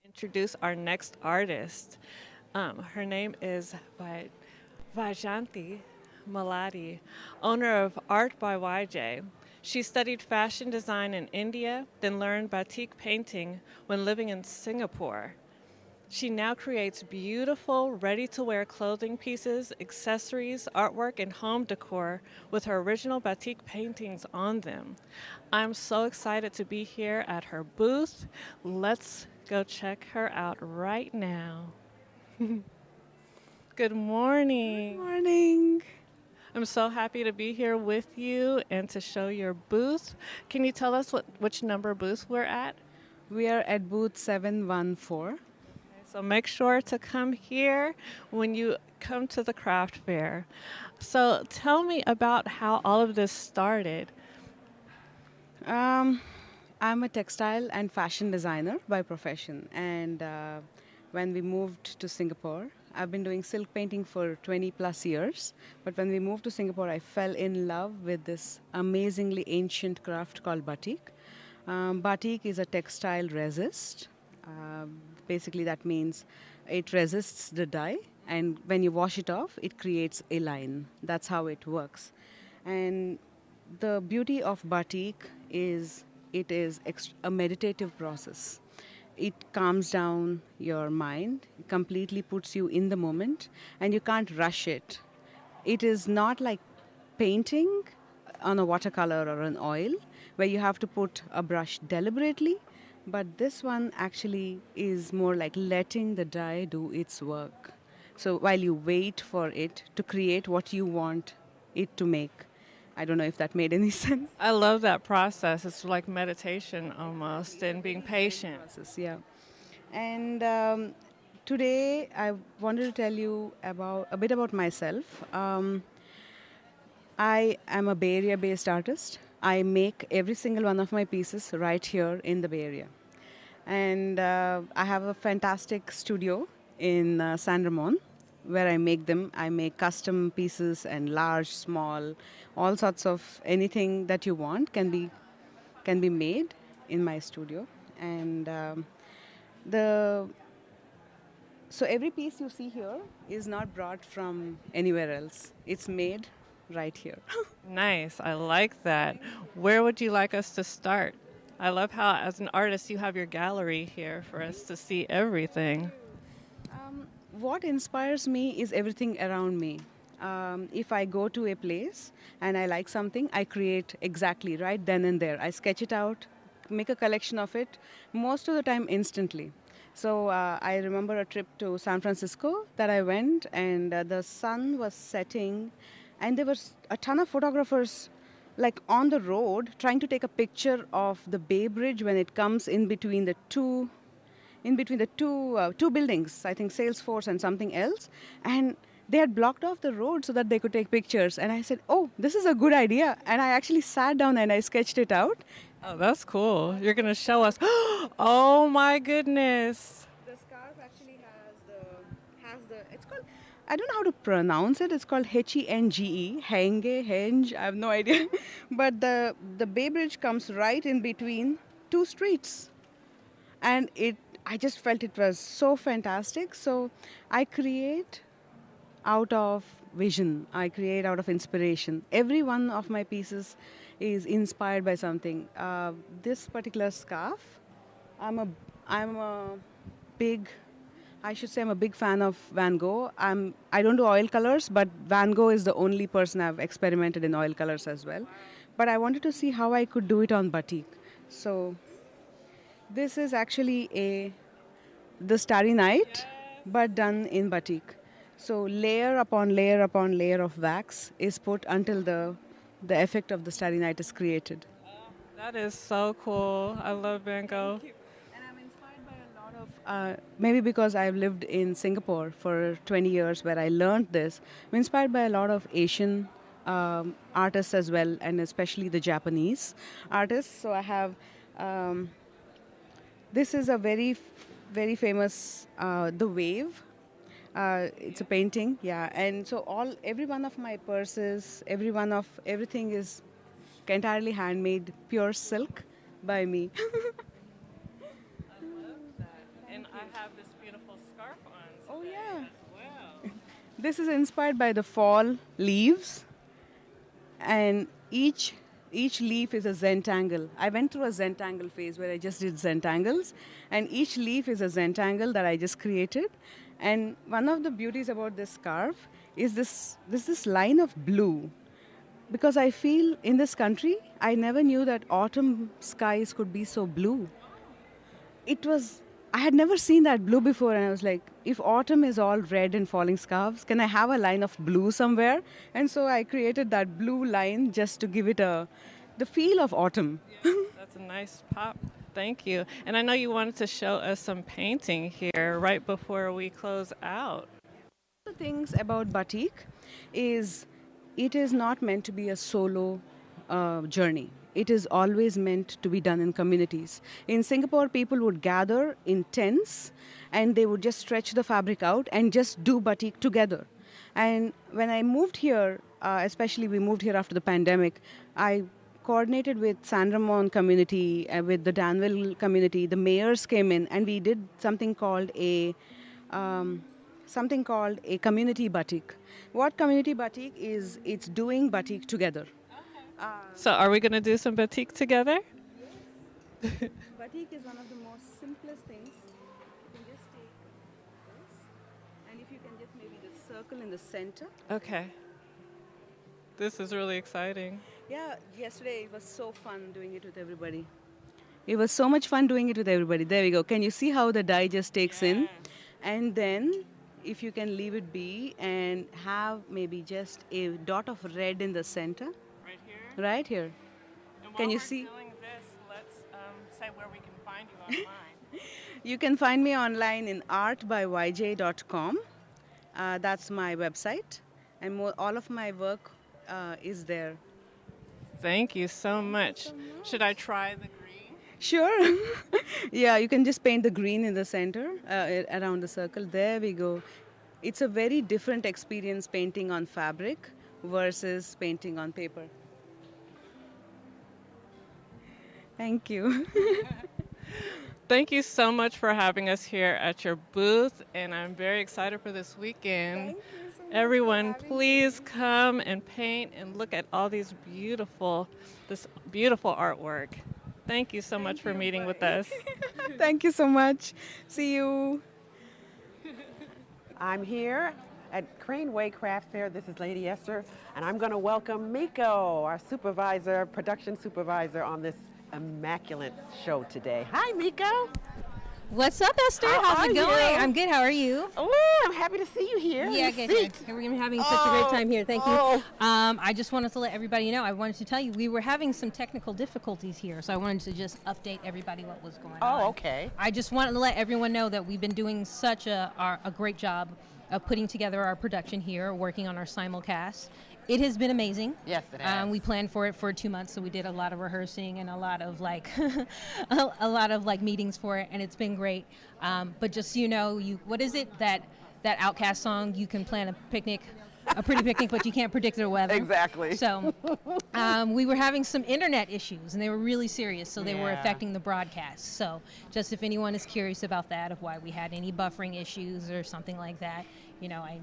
Introduce our next artist. Her name is Vajanti Maladi, owner of Art by YJ. She studied fashion design in India, then learned batik painting when living in Singapore. She now creates beautiful, ready-to-wear clothing pieces, accessories, artwork, and home decor with her original batik paintings on them. I'm so excited to be here at her booth. Let's go check her out right now. Good morning. Good morning. I'm so happy to be here with you and to show your booth. Can you tell us which number booth we're at? We are at booth 714. So make sure to come here when you come to the craft fair. So tell me about how all of this started. I'm a textile and fashion designer by profession, and when we moved to Singapore, I've been doing silk painting for 20 plus years. But when we moved to Singapore, I fell in love with this amazingly ancient craft called batik. Batik is a textile resist. Basically, that means it resists the dye, and when you wash it off, it creates a line. That's how it works. And the beauty of batik is it is a meditative process. It calms down your mind, it completely puts you in the moment, and you can't rush it. It is not like painting on a watercolor or an oil, where you have to put a brush deliberately, but this one actually is more like letting the dye do its work. So while you wait for it to create what you want it to make. I don't know if that made any sense. I love that process. It's like meditation almost and being patient. Yeah. And today I wanted to tell you about a bit about myself. I am a Bay Area-based artist. I make every single one of my pieces right here in the Bay Area. And I have a fantastic studio in San Ramon where I make them. I make custom pieces and large, small, all sorts of anything that you want can be made in my studio. And so every piece you see here is not brought from anywhere else. It's made right here. Nice. I like that. Where would you like us to start? I love how, as an artist, you have your gallery here for us to see everything. What inspires me is everything around me. If I go to a place and I like something, I create exactly right then and there. I sketch it out, make a collection of it, most of the time instantly. So I remember a trip to San Francisco that I went, and the sun was setting, and there was a ton of photographers like on the road trying to take a picture of the Bay Bridge when it comes in between the two buildings, I think Salesforce and something else, and they had blocked off the road so that they could take pictures. And I said, oh, this is a good idea. And I actually sat down and I sketched it out. Oh, that's cool. You're going to show us. Oh, my goodness. The scarf actually has the, it's called, I don't know how to pronounce it. It's called Henge, Henge, I have no idea. But the Bay Bridge comes right in between two streets. And I just felt it was so fantastic. So I create out of vision. I create out of inspiration. Every one of my pieces is inspired by something. This particular scarf, I'm a big fan of Van Gogh. I don't do oil colors, but Van Gogh is the only person I've experimented in oil colors as well. But I wanted to see how I could do it on batik. So this is actually the Starry Night, but done in batik. So layer upon layer upon layer of wax is put until the effect of the Starry Night is created. That is so cool. I love Van Gogh. And I'm inspired by a lot of, maybe because I've lived in Singapore for 20 years where I learned this, I'm inspired by a lot of Asian artists as well, and especially the Japanese artists. So I have, this is a very, very famous, The Wave. It's a painting, yeah. And so every one of my purses, everything is entirely handmade, pure silk by me. I love that. And I have this beautiful scarf on today as well. This is inspired by the fall leaves, and each leaf is a Zentangle. I went through a Zentangle phase where I just did Zentangles, and each leaf is a Zentangle that I just created. And one of the beauties about this scarf is this line of blue. Because I feel in this country, I never knew that autumn skies could be so blue. I had never seen that blue before, and I was like, if autumn is all red and falling scarves, can I have a line of blue somewhere? And so I created that blue line just to give it the feel of autumn. Yeah, that's a nice pop. Thank you. And I know you wanted to show us some painting here right before we close out. The things about batik is it is not meant to be a solo journey. It is always meant to be done in communities. In Singapore, people would gather in tents and they would just stretch the fabric out and just do batik together. And when I moved here, especially we moved here after the pandemic, I coordinated with San Ramon community, with the Danville community. The mayors came in and we did something called a community batik. What community batik is? It's doing batik together. So are we going to do some batik together? Batik is one of the most simplest things. You can just take this, and if you can just maybe the circle in the center. Okay. This is really exciting. Yeah, yesterday it was so fun doing it with everybody. It was so much fun doing it with everybody. There we go. Can you see how the dye just takes in? And then if you can leave it be and have maybe just a dot of red in the center. Right here? Right here. And Can while you we're see? doing this, let's say where we can find you online. You can find me online in artbyYJ.com. That's my website. And all of my work is there. Thank you so much. Should I try the green? Sure. Yeah, you can just paint the green in the center, around the circle. There we go. It's a very different experience painting on fabric versus painting on paper. Thank you. Thank you so much for having us here at your booth, and I'm very excited for this weekend. Thank you so much Everyone, for having please come and paint and look at all this beautiful artwork. Thank you so much for meeting with us. Thank you so much. See you. I'm here at Craneway Craft Fair. This is Lady Esther, and I'm going to welcome Miko, our supervisor, production supervisor on this immaculate show today. Hi, Miko. What's up, Esther? How How's are it going? you? I'm good. How are you? Oh, I'm happy to see you here. Yeah, in the good. seat. We're gonna be having such a great time here. Thank you. Oh. I just wanted to let everybody know. I wanted to tell you we were having some technical difficulties here, so I wanted to just update everybody what was going on. Oh, okay. I just wanted to let everyone know that we've been doing such a great job of putting together our production here, working on our simulcast. It has been amazing. Yes, it has. We planned for it for 2 months, so we did a lot of rehearsing and a lot of a lot of meetings for it, and it's been great. But just so you know, what is it that Outkast song? You can plan a picnic, a pretty picnic, but you can't predict the weather. Exactly. So we were having some internet issues, and they were really serious, so they were Yeah. affecting the broadcast. So just if anyone is curious about that, of why we had any buffering issues or something like that,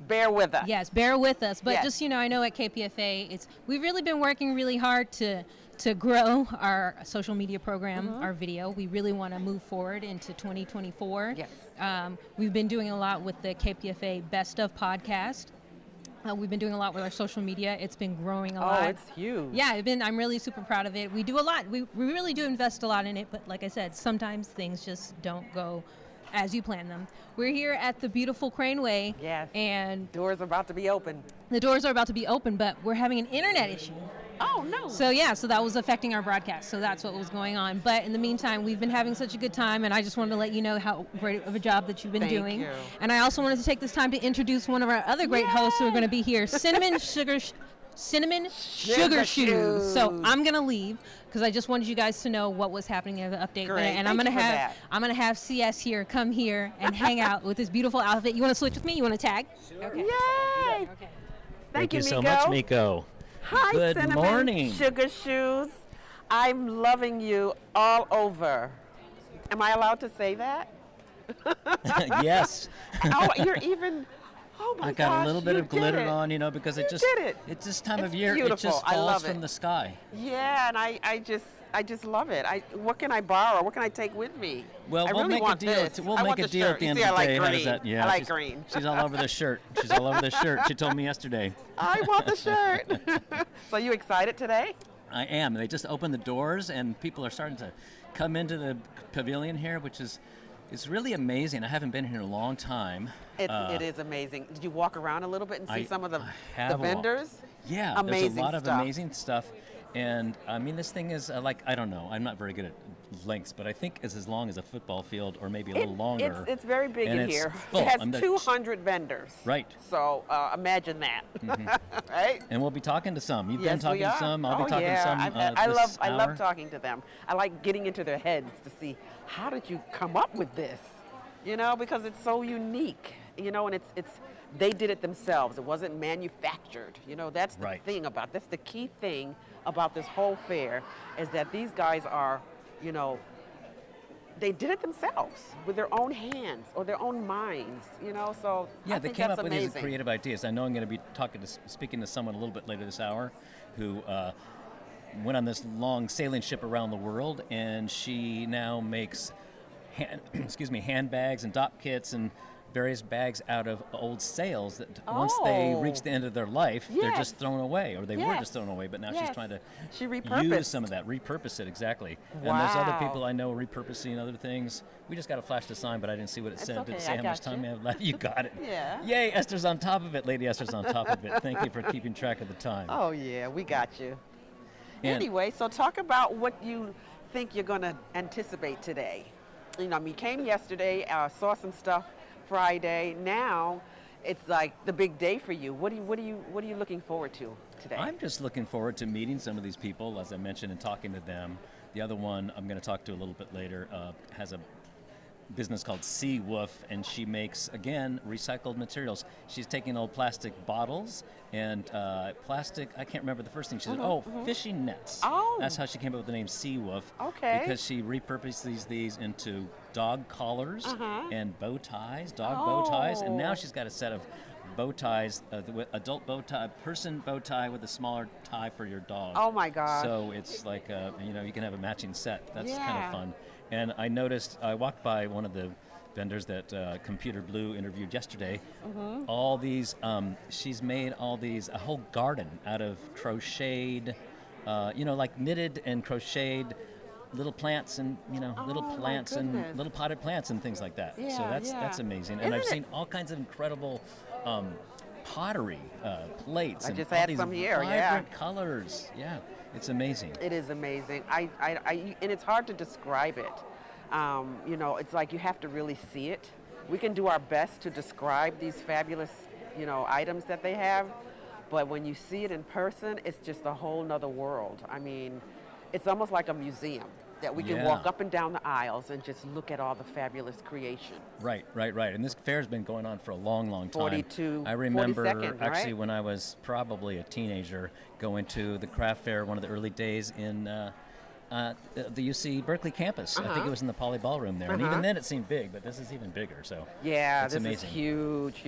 Bear with us. Yes, bear with us. But Yes. just, I know at KPFA, we've really been working really hard to grow our social media program, our video. We really want to move forward into 2024. Yes. We've been doing a lot with the KPFA Best of podcast. We've been doing a lot with our social media. It's been growing a lot. Oh, it's huge. Yeah, I'm really super proud of it. We do a lot. We really do invest a lot in it, but like I said, sometimes things just don't go as you plan them. We're here at the beautiful Craneway. Yes. And Doors are about to be open. the doors are about to be open, but we're having an internet issue. Oh, no. So that was affecting our broadcast. So that's what was going on. But in the meantime, we've been having such a good time, and I just wanted to let you know how great of a job that you've been Thank doing. you. And I also wanted to take this time to introduce one of our other great hosts who are going to be here, Cinnamon SugarShoes. So I'm going to leave because I just wanted you guys to know what was happening in the update. Great. And Thank you for that. I'm going to have CS here come here and hang out with this beautiful outfit. You want to switch with me? You want to tag? Sure. Okay. Yay. Okay. Thank you, so Miko. much, Miko. Hi, Good Cinnamon morning. SugarShoes. I'm loving you all over. Am I allowed to say that? Yes. Oh, you're even. Oh my I got gosh, a little bit you of glitter did it. on, because You it just did it. it's this time of It's year beautiful. it just I falls love from it. the sky. Yeah, and I just love it. What can I borrow? What can I take with me? Well, I we'll really make want a deal. this. We'll I make want a the deal shirt. at the You end see, of I the like day. How does green. that? Yeah, I like she's, green. She's all over the shirt. She's all over the shirt. She told me yesterday. I want the shirt. So you excited today? I am. They just opened the doors, and people are starting to come into the pavilion here, which is it's really amazing. I haven't been here in a long time. It is amazing. Did you walk around a little bit and see some of the have walked. vendors? Yeah, Amazing there's a lot of stuff. amazing stuff. And I mean, this thing is like, I don't know, I'm not very good at lengths, but I think it's as long as a football field or maybe a little longer. It's very big And in it's here. full. It has I'm 200 vendors. Right. So imagine that, right? And we'll be talking to some. You've Yes, been talking we to are. some. I'll be talking yeah. to some. I love hour. talking to them. I like getting into their heads to see how did you come up with this, you know, because it's so unique, you know, and it's they did it themselves. It wasn't manufactured. You know, that's the thing about that's the key thing about this whole fair is that these guys are, you know, they did it themselves with their own hands or their own minds, you know, so yeah, I they think came that's up with amazing. these creative ideas. I know I'm going to be speaking to someone a little bit later this hour who went on this long sailing ship around the world, and she now makes handbags and dop kits and various bags out of old sails that once they reach the end of their life, they're just thrown away, or they were just thrown away, but now she's trying to use some of that, repurpose it, exactly. Wow. And there's other people I know repurposing other things. We just got to flash the sign, but I didn't see what it said. okay, Did it say I how got much time you. we have left? You got it. Yeah. Yay, Esther's on top of it. Lady Esther's on top of it. Thank you for keeping track of the time. Oh, yeah, we got you. And- Anyway, so talk about what you think you're going to anticipate today. You know, I mean, you came yesterday, saw some stuff Friday. Now it's like the big day for you. What are you looking forward to today? I'm just looking forward to meeting some of these people, as I mentioned, and talking to them. The other one I'm going to talk to a little bit later has a business called Sea Wolf, and she makes, again, recycled materials. She's taking old plastic bottles and plastic, I can't remember the first thing she said, fishing nets. Oh. That's how she came up with the name Sea Wolf. Okay. Because she repurposed these into dog collars and bow ties, bow ties, and now she's got a set of bow ties, adult bow tie, person bow tie with a smaller tie for your dog. Oh my gosh. So it's like, you can have a matching set. That's kind of fun. And I noticed, I walked by one of the vendors that Computrblu interviewed yesterday. All these, she's made all these, a whole garden out of crocheted, like knitted and crocheted little plants and, little plants and little potted plants and things like that. Yeah, so that's amazing. And I've seen all kinds of incredible pottery plates. I and just all had these some here, vibrant colors. Yeah, it's amazing. It is amazing. And it's hard to describe it. It's like you have to really see it. We can do our best to describe these fabulous, items that they have, but when you see it in person, it's just a whole nother world. I mean, it's almost like a museum that we can walk up and down the aisles and just look at all the fabulous creation. Right. And this fair's been going on for a long, long time. 42, I remember 42nd, actually right? when I was probably a teenager going to the craft fair one of the early days in the UC Berkeley campus. I think it was in the Poly Ballroom there. And even then it seemed big, but this is even bigger. So yeah, it's this amazing. is huge.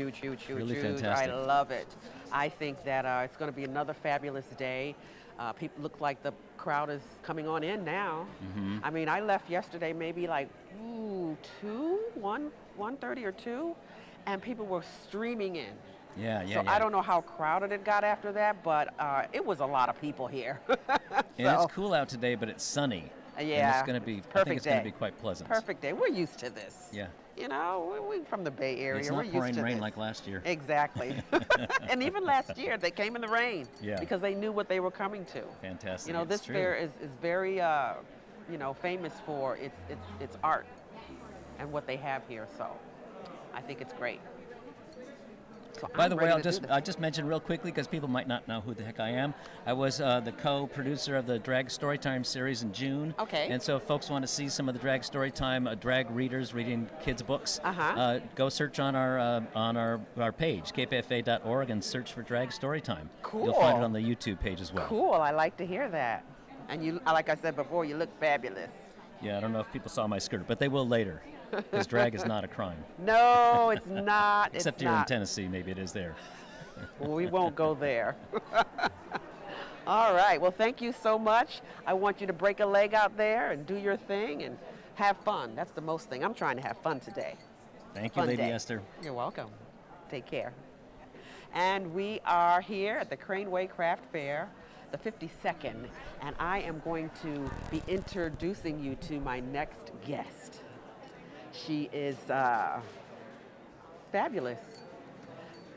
Really huge. fantastic. I love it. I think that it's going to be another fabulous day. People look like the crowd is coming on in now. I mean, I left yesterday maybe like 1:30 or 2, and people were streaming in. Yeah. I don't know how crowded it got after that, but it was a lot of people here. And it's cool out today, but it's sunny. And Yeah, it's going to be, it's I think perfect it's going to day. be quite pleasant. Perfect day. We're used to this. Yeah. We're from the Bay Area. It's We're not used pouring to rain this. like last year. Exactly. And even last year, they came in the rain because they knew what they were coming to. Fantastic. This It's true. fair is very, famous for its art and what they have here. So I think it's great. So By I'm the way, ready to do I'll this. just mention real quickly because people might not know who the heck I am. I was the co-producer of the Drag Storytime series in June. Okay. And so if folks want to see some of the Drag Storytime, drag readers reading kids' books, go search on our page, kpfa.org, and search for Drag Storytime. Cool. You'll find it on the YouTube page as well. Cool. I like to hear that. And you, like I said before, you look fabulous. Yeah, I don't know if people saw my skirt, but they will later. Because drag is not a crime. No, it's not. Except it's here not. in Tennessee, maybe it is there. We won't go there. All right. Well, thank you so much. I want you to break a leg out there and do your thing and have fun. That's the most thing. I'm trying to have fun today. Thank you, Fun Lady day. Esther. You're welcome. Take care. And we are here at the Craneway Craft Fair, the 52nd, and I am going to be introducing you to my next guest. She is fabulous.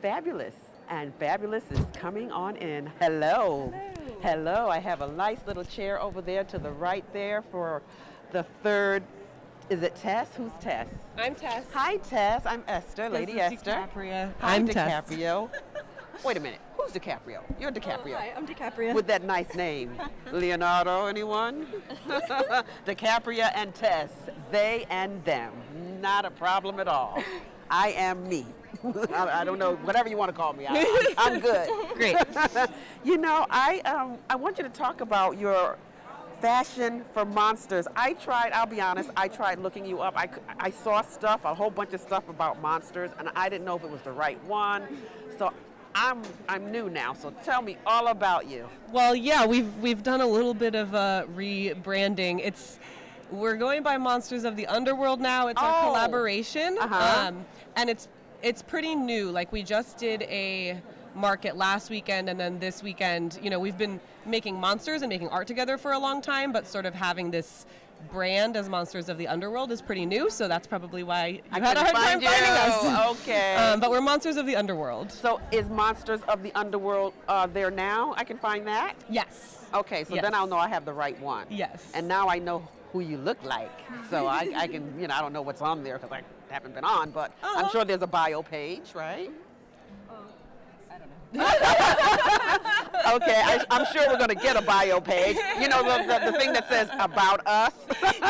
Fabulous. And Fabulous is coming on in. Hello. Hello. I have a nice little chair over there to the right there for the third. Is it Tess? Who's Tess? I'm Tess. Hi, Tess. I'm Esther, Lady Esther. DiCaprio. Hi, I'm DiCaprio. Wait a minute. Who's DiCaprio? You're DiCaprio. Hi, I'm DiCaprio. With that nice name. Leonardo, anyone? DiCaprio and Tess. They and them. Not a problem at all. I am me. I don't know, whatever you want to call me. I'm good. Great. You know, I want you to talk about your fashion for monsters. I'll be honest, I tried looking you up. I saw stuff, a whole bunch of stuff about monsters, and I didn't know if it was the right one. So I'm new now, so tell me all about you. Well, yeah, we've done a little bit of rebranding. We're going by Monsters of the Underworld now. It's our collaboration, and it's pretty new. Like, we just did a market last weekend, and then this weekend, you know, we've been making monsters and making art together for a long time, but sort of having this brand as Monsters of the Underworld is pretty new, so that's probably why you had a hard time finding us. Okay. But we're Monsters of the Underworld. So is Monsters of the Underworld there now? I can find that? Yes. Okay, so Yes. then I'll know I have the right one. Yes. And now I know who you look like. So I can, you know, I don't know what's on there because I haven't been on, but I'm sure there's a bio page, right? Okay, I'm sure we're going to get a bio page. You know, the thing that says about us.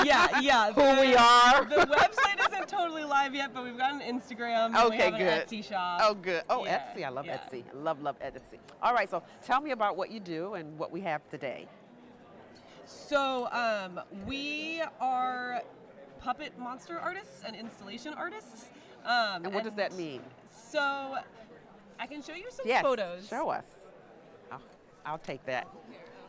Yeah. Who we are. The website isn't totally live yet, but we've got an Instagram. And we have an Etsy shop. Oh, good. Oh, Yeah, Etsy. I love yeah. Etsy. I love Etsy. All right, so tell me about what you do and what we have today. So we are puppet monster artists and installation artists. And what does that mean? So I can show you some Yes, photos. show us. I'll take that.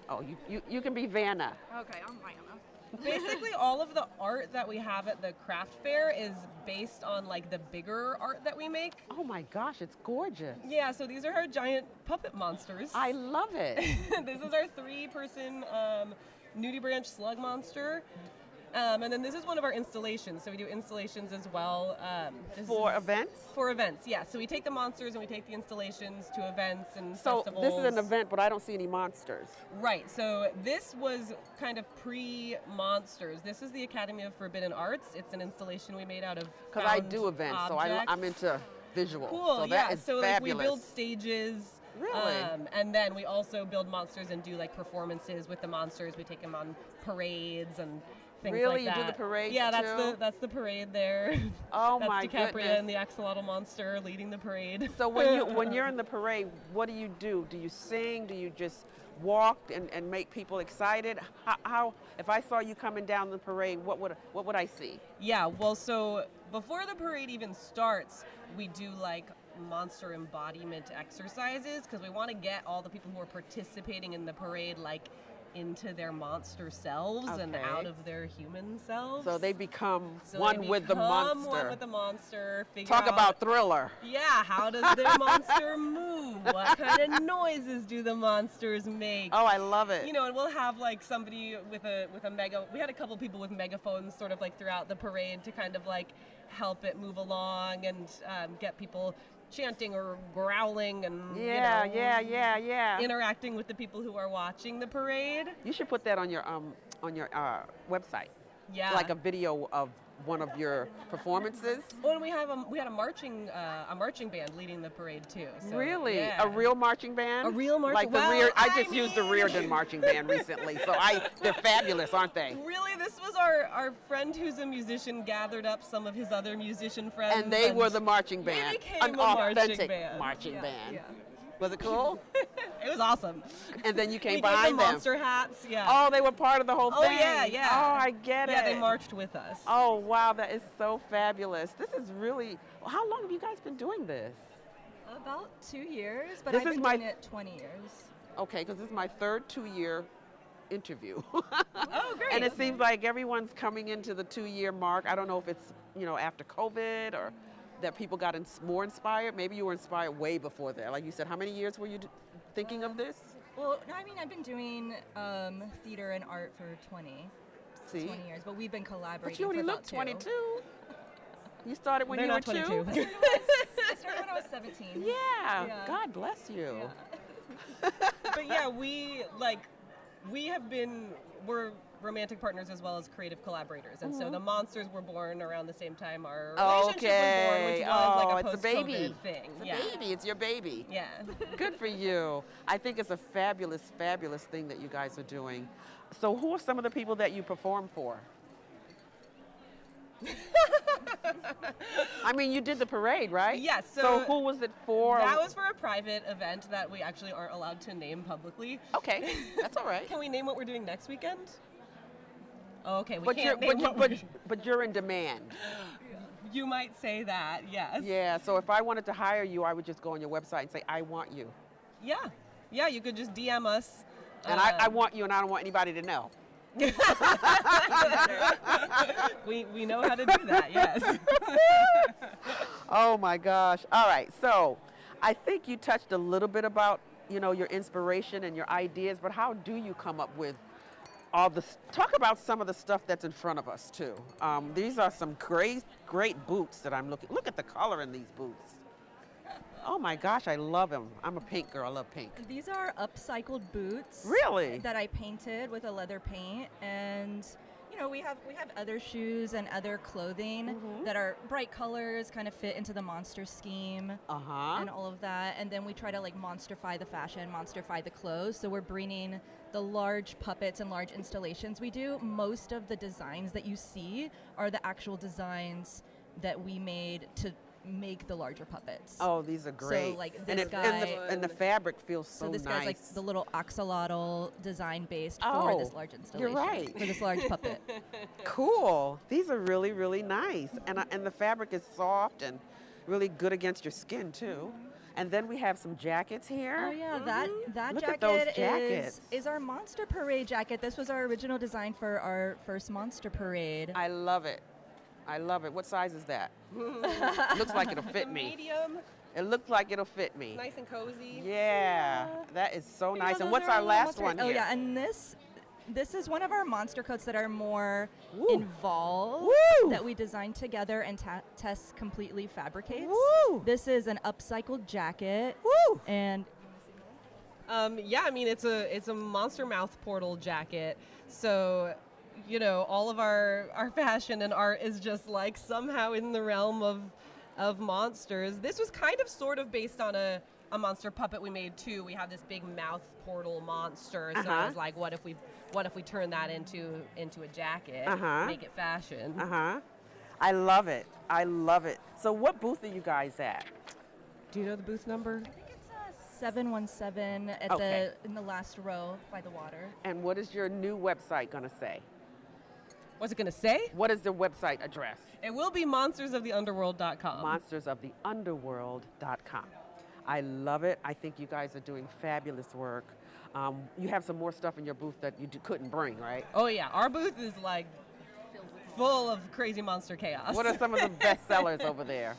Oh, you can be Vanna. Okay, I'm Vanna. Basically, all of the art that we have at the craft fair is based on like the bigger art that we make. Oh my gosh, it's gorgeous. Yeah, so these are our giant puppet monsters. I love it. This is our 3-person nudie branch slug monster. And then this is one of our installations. So we do installations as well. For events? For events, yeah. So we take the monsters and we take the installations to events and So festivals. this is an event, but I don't see any monsters. Right. So this was kind of pre-monsters. This is the Academy of Forbidden Arts. It's an installation we made out of Because I found do events, objects. so I'm into visual. Cool. So yeah. that is so fabulous. like we build stages. Really? And then we also build monsters and do like performances with the monsters. We take them on parades and things Really? like that. You do the parades Yeah, too? that's the parade there. Oh that's my DiCaprio goodness. and the axolotl monster leading the parade. So when you're in the parade, what do you do? Do you sing? Do you just walk and make people excited? How if I saw you coming down the parade, what would I see? Yeah, well, so before the parade even starts, we do like monster embodiment exercises because we want to get all the people who are participating in the parade like into their monster selves and Okay. out of their human selves. So they become So one they with the become monster. One with the monster. Talk about Thriller. Yeah, how does their monster move? What kind of noises do the monsters make? Oh, I love it. You know, and we'll have like somebody with a mega. We had a couple people with megaphones, sort of like throughout the parade, to kind of like help it move along and get people chanting or growling and yeah. interacting with the people who are watching the parade. You should put that on your website. Yeah. Like a video of one of your performances. Oh, and we had a marching band leading the parade too. So, Really? yeah. A real marching band? A real marching Like the well, rear. I just used the Reardon marching band recently, so they're fabulous, aren't they? Really, this was our friend who's a musician gathered up some of his other musician friends. And they were the marching band. became An a marching authentic band. marching Yeah, band. yeah. Was it cool? It was awesome. And then you came We behind gave them them. monster hats. Yeah. Oh, they were part of the whole Oh, thing. yeah. Oh, I get it. Yeah, they marched with us. Oh, wow, that is so fabulous. This is really. How long have you guys been doing this? About 2 years, but This I've is been my- doing it 20 years. Okay, because this is my third 2-year interview. Oh, great. And it seems like everyone's coming into the 2-year mark. I don't know if it's, after COVID or that people got more inspired. Maybe you were inspired way before that. Like you said, how many years were you thinking of this? Well, I mean, I've been doing theater and art for 20 years, but we've been collaborating But you only for look about 2. 22. You started when They're you were not 22. 22. started when I was 17. Yeah, God bless you. Yeah. But yeah, we're romantic partners as well as creative collaborators, and so the monsters were born around the same time our relationship was born, which was like a it's a baby. post-COVID thing. It's a baby. It's your baby. Yeah. Good for you. I think it's a fabulous, fabulous thing that you guys are doing. So who are some of the people that you perform for? I mean, you did the parade, right? Yes. So who was it for? That was for a private event that we actually aren't allowed to name publicly. Okay, that's all right. Can we name what we're doing next weekend? Oh, okay, we But can't you're, name what but you're in demand. You might say that, yes. Yeah, so if I wanted to hire you, I would just go on your website and say, I want you. Yeah. Yeah, you could just DM us. And I want you, and I don't want anybody to know. we know how to do that, yes. Oh my gosh. All right, so I think you touched a little bit about, your inspiration and your ideas, but how do you come up with talk about some of the stuff that's in front of us too. These are some great boots that I'm look at the color in these boots. Oh my gosh, I love them. I'm a pink girl, I love pink. These are upcycled boots. Really? That I painted with a leather paint, and we have other shoes and other clothing that are bright colors, kind of fit into the monster scheme, and all of that. And then we try to monsterify the fashion, monsterify the clothes. So we're bringing the large puppets and large installations we do. Most of the designs that you see are the actual designs that we made to make the larger puppets. Oh, these are great. So this guy, and the fabric feels so nice. this guy's the little axolotl design based for this large installation. You're right. For this large puppet. Cool. These are really, really nice. And the fabric is soft and really good against your skin too. And then we have some jackets here. Oh yeah, that Look jacket, at those jackets. is our Monster Parade jacket. This was our original design for our first Monster Parade. I love it. I love it. What size is that? Looks like it'll fit me. Medium. It looks like it'll fit me. Nice and cozy. Yeah, that is so nice. And what's our last one here? Oh yeah, and this is one of our monster coats that are more involved, that we designed together and Tess completely fabricates. This is an upcycled jacket. And yeah, I mean it's a monster mouth portal jacket. So all of our fashion and art is just somehow in the realm of monsters. This was kind of sort of based on a monster puppet we made too. We have this big mouth portal monster. So I was like, what if we turn that into a jacket, make it fashion? I love it. I love it. So what booth are you guys at? Do you know the booth number? I think it's 717 at in the last row by the water. And what is your new website going to say? What's it going to say? What is the website address? It will be monstersoftheunderworld.com. Monstersoftheunderworld.com. I love it. I think you guys are doing fabulous work. You have some more stuff in your booth that you couldn't bring, right? Oh yeah, our booth is full of crazy monster chaos. What are some of the best sellers over there?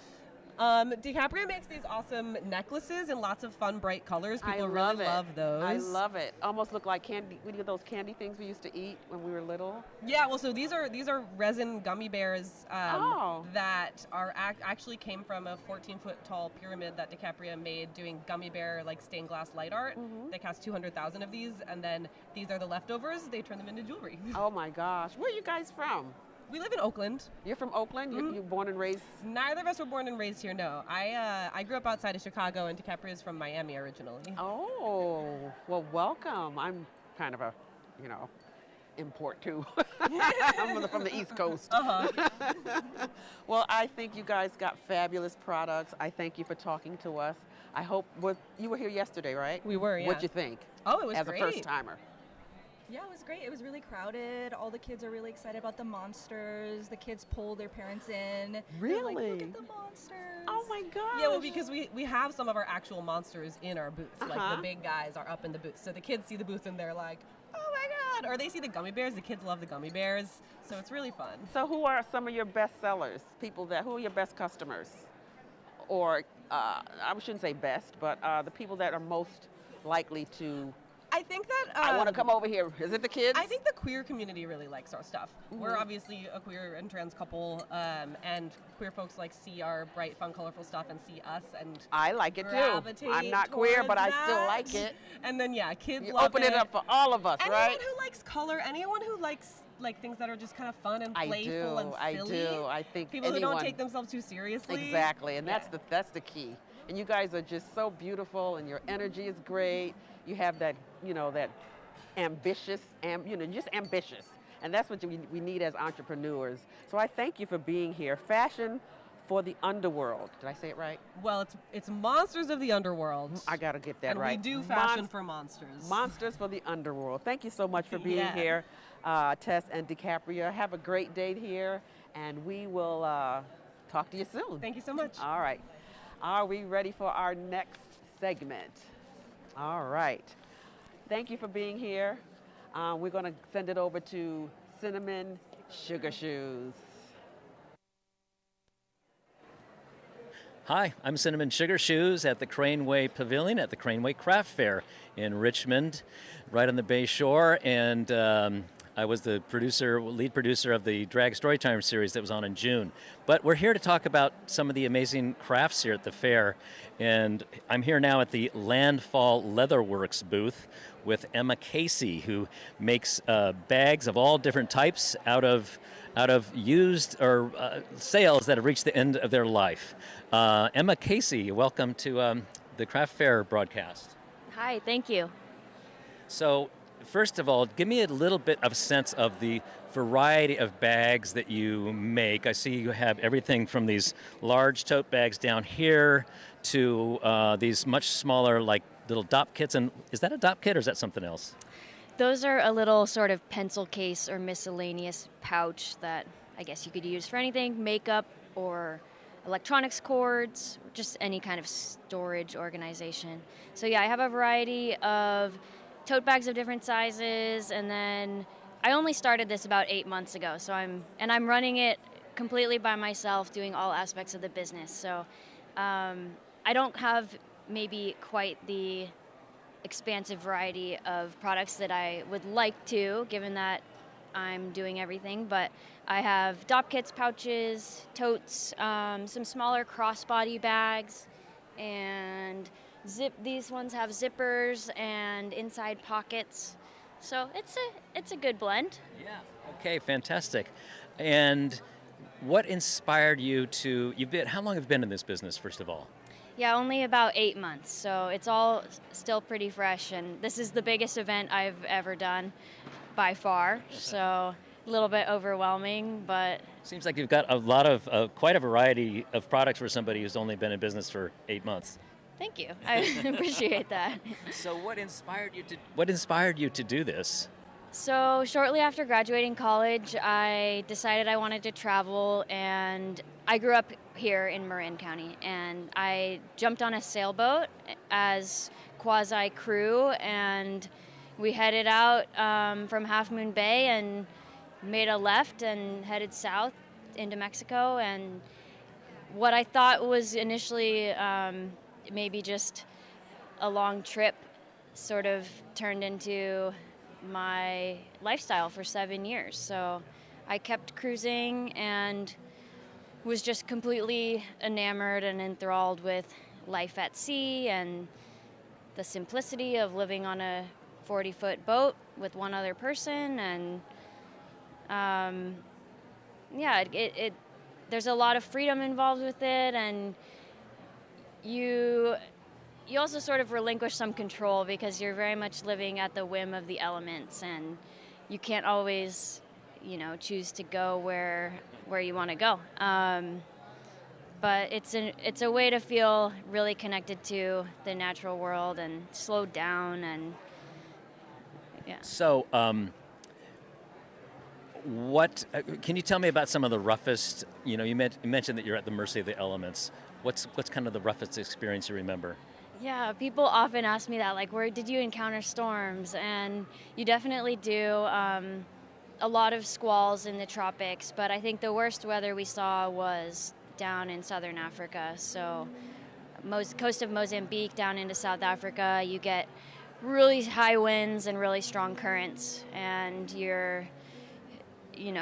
DiCaprio makes these awesome necklaces in lots of fun, bright colors. People really love those. I love it. Almost look like candy. We get those candy things we used to eat when we were little. Yeah, well, so these are resin gummy bears that are actually came from a 14-foot tall pyramid that DiCaprio made doing gummy bear stained glass light art. They cast 200,000 of these, and then these are the leftovers. They turn them into jewelry. Oh my gosh, where are you guys from? We live in Oakland. You're from Oakland? You're born and raised? Neither of us were born and raised here, no. I grew up outside of Chicago, and DiCaprio's from Miami originally. Oh, well, welcome. I'm kind of a, import too. I'm from the East Coast. Well, I think you guys got fabulous products. I thank you for talking to us. I hope, you were here yesterday, right? We were, yeah. What'd you think? Oh, it was As great. a first-timer. Yeah, it was great. It was really crowded. All the kids are really excited about the monsters. The kids pull their parents in. Really? They're like, look at the monsters. Oh my gosh. Yeah, well, because we have some of our actual monsters in our booth. The big guys are up in the booth. So the kids see the booth and they're like, oh my God. Or they see the gummy bears. The kids love the gummy bears. So it's really fun. So who are some of your best sellers? Who are your best customers? Or, I shouldn't say best, but the people that are most likely to I think that I want to come over here. Is it the kids? I think the queer community really likes our stuff. We're obviously a queer and trans couple, and queer folks see our bright, fun, colorful stuff and see us and I like it too. I'm not queer, towards but I that. still like it. And then kids You love open it up for all of us, anyone right? who likes color, anyone who likes things that are just kind of fun and playful and silly. I do. I think people who don't take themselves too seriously. Exactly, and that's the key. And you guys are just so beautiful, and your energy is great. You have that, that ambitious, just ambitious. And that's what we need as entrepreneurs. So I thank you for being here. Fashion for the underworld. Did I say it right? Well, it's monsters of the underworld. I got to get that and right. And we do fashion for monsters. Monsters for the underworld. Thank you so much for being here, Tess and DiCaprio. Have a great day here, and we will talk to you soon. Thank you so much. All right. Are we ready for our next segment? All right. Thank you for being here. We're going to send it over to Cinnamon SugarShoes. Hi, I'm Cinnamon SugarShoes at the Craneway Pavilion at the Craneway Craft Fair in Richmond, right on the Bay Shore, and I was the lead producer of the Drag Storytime series that was on in June. But we're here to talk about some of the amazing crafts here at the fair, and I'm here now at the Landfall Leatherworks booth with Emma Casey, who makes bags of all different types out of used or sales that have reached the end of their life. Emma Casey, welcome to the Craft Fair broadcast. Hi, thank you. So, first of all, give me a little bit of a sense of the variety of bags that you make. I see you have everything from these large tote bags down here to these much smaller, like little dop kits. And is that a dop kit or is that something else? Those are a little sort of pencil case or miscellaneous pouch that I guess you could use for anything, makeup or electronics cords, just any kind of storage organization. So yeah, I have a variety of tote bags of different sizes, and then I only started this about 8 months ago, so I'm running it completely by myself, doing all aspects of the business. So I don't have maybe quite the expansive variety of products that I would like to, given that I'm doing everything, but I have dop kits, pouches, totes, some smaller crossbody bags, and these ones have zippers and inside pockets. So it's a good blend. Yeah. Okay, fantastic. And what inspired you to, how long have you been in this business, first of all? Yeah, only about 8 months, so it's all still pretty fresh, and this is the biggest event I've ever done by far, so a little bit overwhelming, but... Seems like you've got a lot of, quite a variety of products for somebody who's only been in business for 8 months. Thank you. I appreciate that. So what inspired you to do this? So shortly after graduating college, I decided I wanted to travel, and I grew up here in Marin County, and I jumped on a sailboat as quasi-crew, and we headed out from Half Moon Bay and made a left and headed south into Mexico, and what I thought was initially maybe just a long trip sort of turned into my lifestyle for 7 years. So I kept cruising and was just completely enamored and enthralled with life at sea and the simplicity of living on a 40-foot boat with one other person. And there's a lot of freedom involved with it, and you also sort of relinquish some control because you're very much living at the whim of the elements, and you can't always, choose to go where you want to go. But it's a way to feel really connected to the natural world and slow down, and yeah. So, what can you tell me about some of the roughest? You mentioned that you're at the mercy of the elements. What's kind of the roughest experience you remember? Yeah, people often ask me that, like, where did you encounter storms? And you definitely do. A lot of squalls in the tropics, but I think the worst weather we saw was down in southern Africa. So coast of Mozambique down into South Africa, you get really high winds and really strong currents, and you're,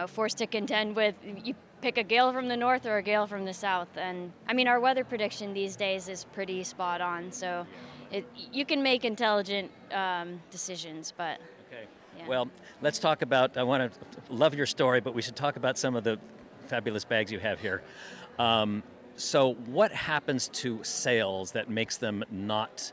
forced to contend with, you pick a gale from the north or a gale from the south. And I mean, our weather prediction these days is pretty spot on, so you can make intelligent decisions, but okay. Yeah. Well, let's talk about, I want to love your story, but we should talk about some of the fabulous bags you have here. So what happens to sales that makes them not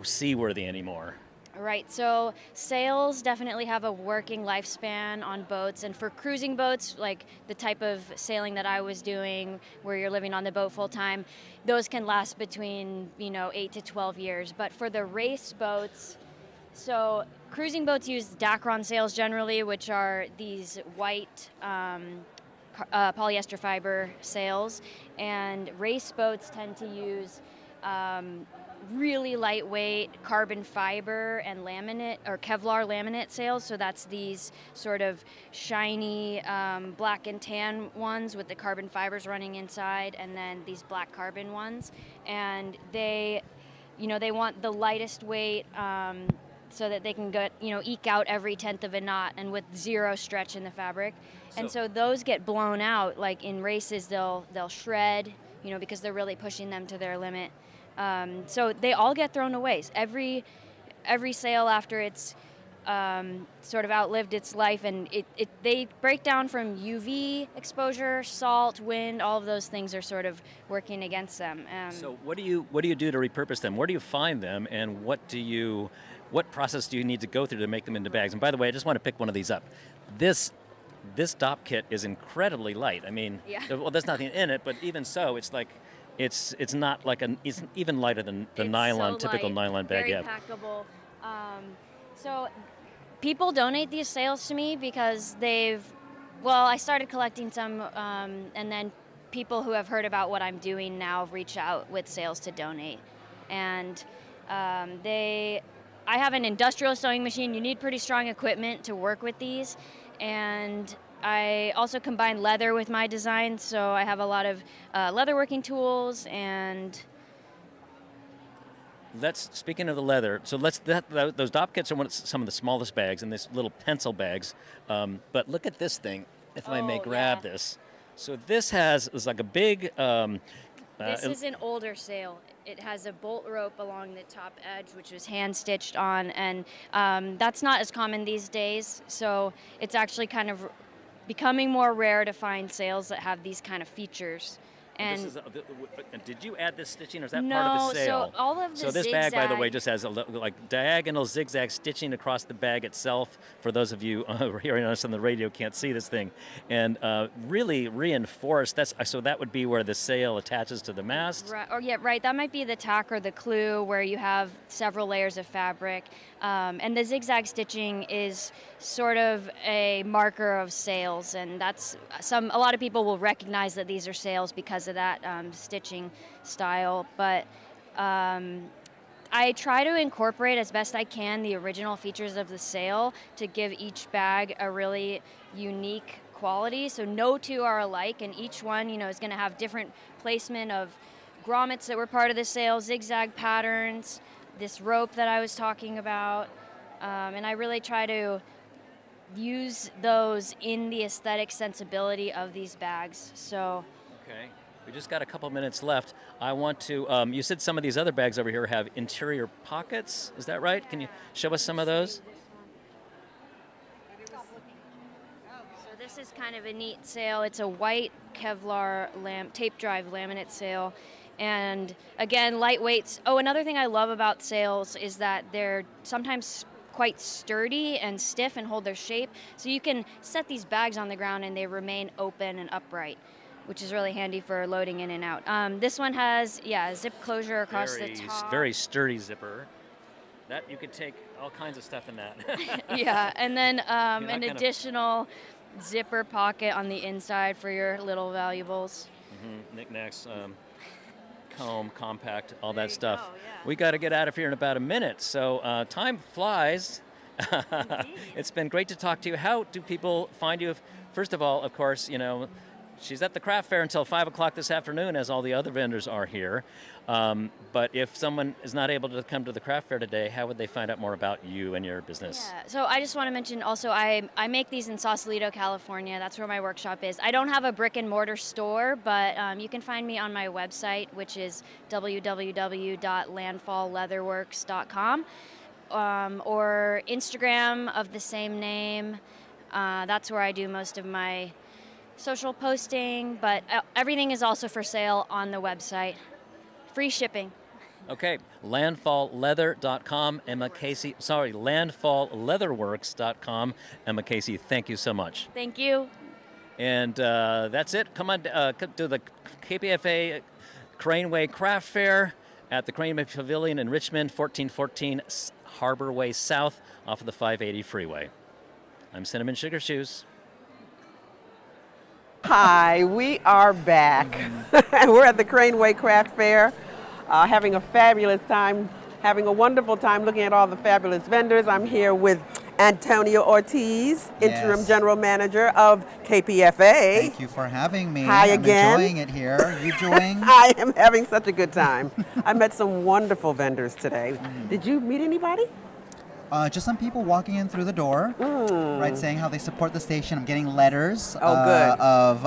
seaworthy anymore? Right, so sails definitely have a working lifespan on boats, and for cruising boats, like the type of sailing that I was doing where you're living on the boat full time, those can last between 8 to 12 years. But for the race boats, so cruising boats use Dacron sails generally, which are these white polyester fiber sails, and race boats tend to use really lightweight carbon fiber and laminate or Kevlar laminate sails. So that's these sort of shiny black and tan ones with the carbon fibers running inside, and then these black carbon ones. And they want the lightest weight so that they can get, eke out every 1/10 of a knot and with zero stretch in the fabric. And so those get blown out. Like in races, they'll shred, because they're really pushing them to their limit. So they all get thrown away. Every sail after it's sort of outlived its life, and they break down from UV exposure, salt, wind. All of those things are sort of working against them. So what do you do to repurpose them? Where do you find them, and what process do you need to go through to make them into bags? And by the way, I just want to pick one of these up. This DOP kit is incredibly light. I mean, well, there's nothing in it, but even so, it's like. It's not like it's even lighter than the nylon, so typical nylon bag. Very packable. So people donate these sails to me because I started collecting some, and then people who have heard about what I'm doing now reach out with sails to donate. And I have an industrial sewing machine. You need pretty strong equipment to work with these, and I also combine leather with my design, so I have a lot of leatherworking tools. And speaking of the leather, so those DOP kits are some of the smallest bags, and this little pencil bags. But look at this thing, if I may grab this. So this is like a big. This is an older sail. It has a bolt rope along the top edge, which was hand stitched on, and that's not as common these days. So it's actually kind of becoming more rare to find sails that have these kind of features. And did you add this stitching, or is that no, part of the sail? So all of the So this bag, by the way, just has like diagonal zigzag stitching across the bag itself. For those of you hearing us on the radio can't see this thing, and really reinforced. So that would be where the sail attaches to the mast. Right. That might be the tack or the clue where you have several layers of fabric, and the zigzag stitching is sort of a marker of sails, and a lot of people will recognize that these are sails because of that stitching style. But I try to incorporate as best I can the original features of the sail to give each bag a really unique quality. So no two are alike, and each one, is going to have different placement of grommets that were part of the sail, zigzag patterns, this rope that I was talking about, and I really try to use those in the aesthetic sensibility of these bags. So. Okay. We just got a couple minutes left. I want to, you said some of these other bags over here have interior pockets. Is that right? Can you show us some of those? So this is kind of a neat sail. It's a white Kevlar tape drive laminate sail. And again, lightweight. Oh, another thing I love about sails is that they're sometimes quite sturdy and stiff and hold their shape. So you can set these bags on the ground and they remain open and upright, which is really handy for loading in and out. This one has, a zip closure across the top. Very sturdy zipper. That you could take all kinds of stuff in that. Yeah, and then an additional zipper pocket on the inside for your little valuables. Mm-hmm. Knickknacks, comb, compact, all that stuff. We got to get out of here in about a minute, so time flies. It's been great to talk to you. How do people find you? First of all, of course, she's at the craft fair until 5 o'clock this afternoon, as all the other vendors are here. But if someone is not able to come to the craft fair today, how would they find out more about you and your business? Yeah, so I just want to mention also I make these in Sausalito, California. That's where my workshop is. I don't have a brick and mortar store, but you can find me on my website, which is www.landfallleatherworks.com, or Instagram of the same name. That's where I do most of my social posting, but everything is also for sale on the website. Free shipping. Okay, landfallleather.com, Emma Casey, landfallleatherworks.com. Emma Casey, thank you so much. Thank you. And that's it. Come on to the KPFA Craneway Craft Fair at the Craneway Pavilion in Richmond, 1414 Harbor Way South off of the 580 freeway. I'm Cinnamon SugarShoes. Hi, we are back. We're at the Craneway Craft Fair, having a fabulous time, having a wonderful time looking at all the fabulous vendors. I'm here with Antonio Ortiz, Interim General Manager of KPFA. Thank you for having me. Hi again. I'm enjoying it here. Are you enjoying? I am having such a good time. I met some wonderful vendors today. Did you meet anybody? Just some people walking in through the door, right, saying how they support the station. I'm getting letters good. of,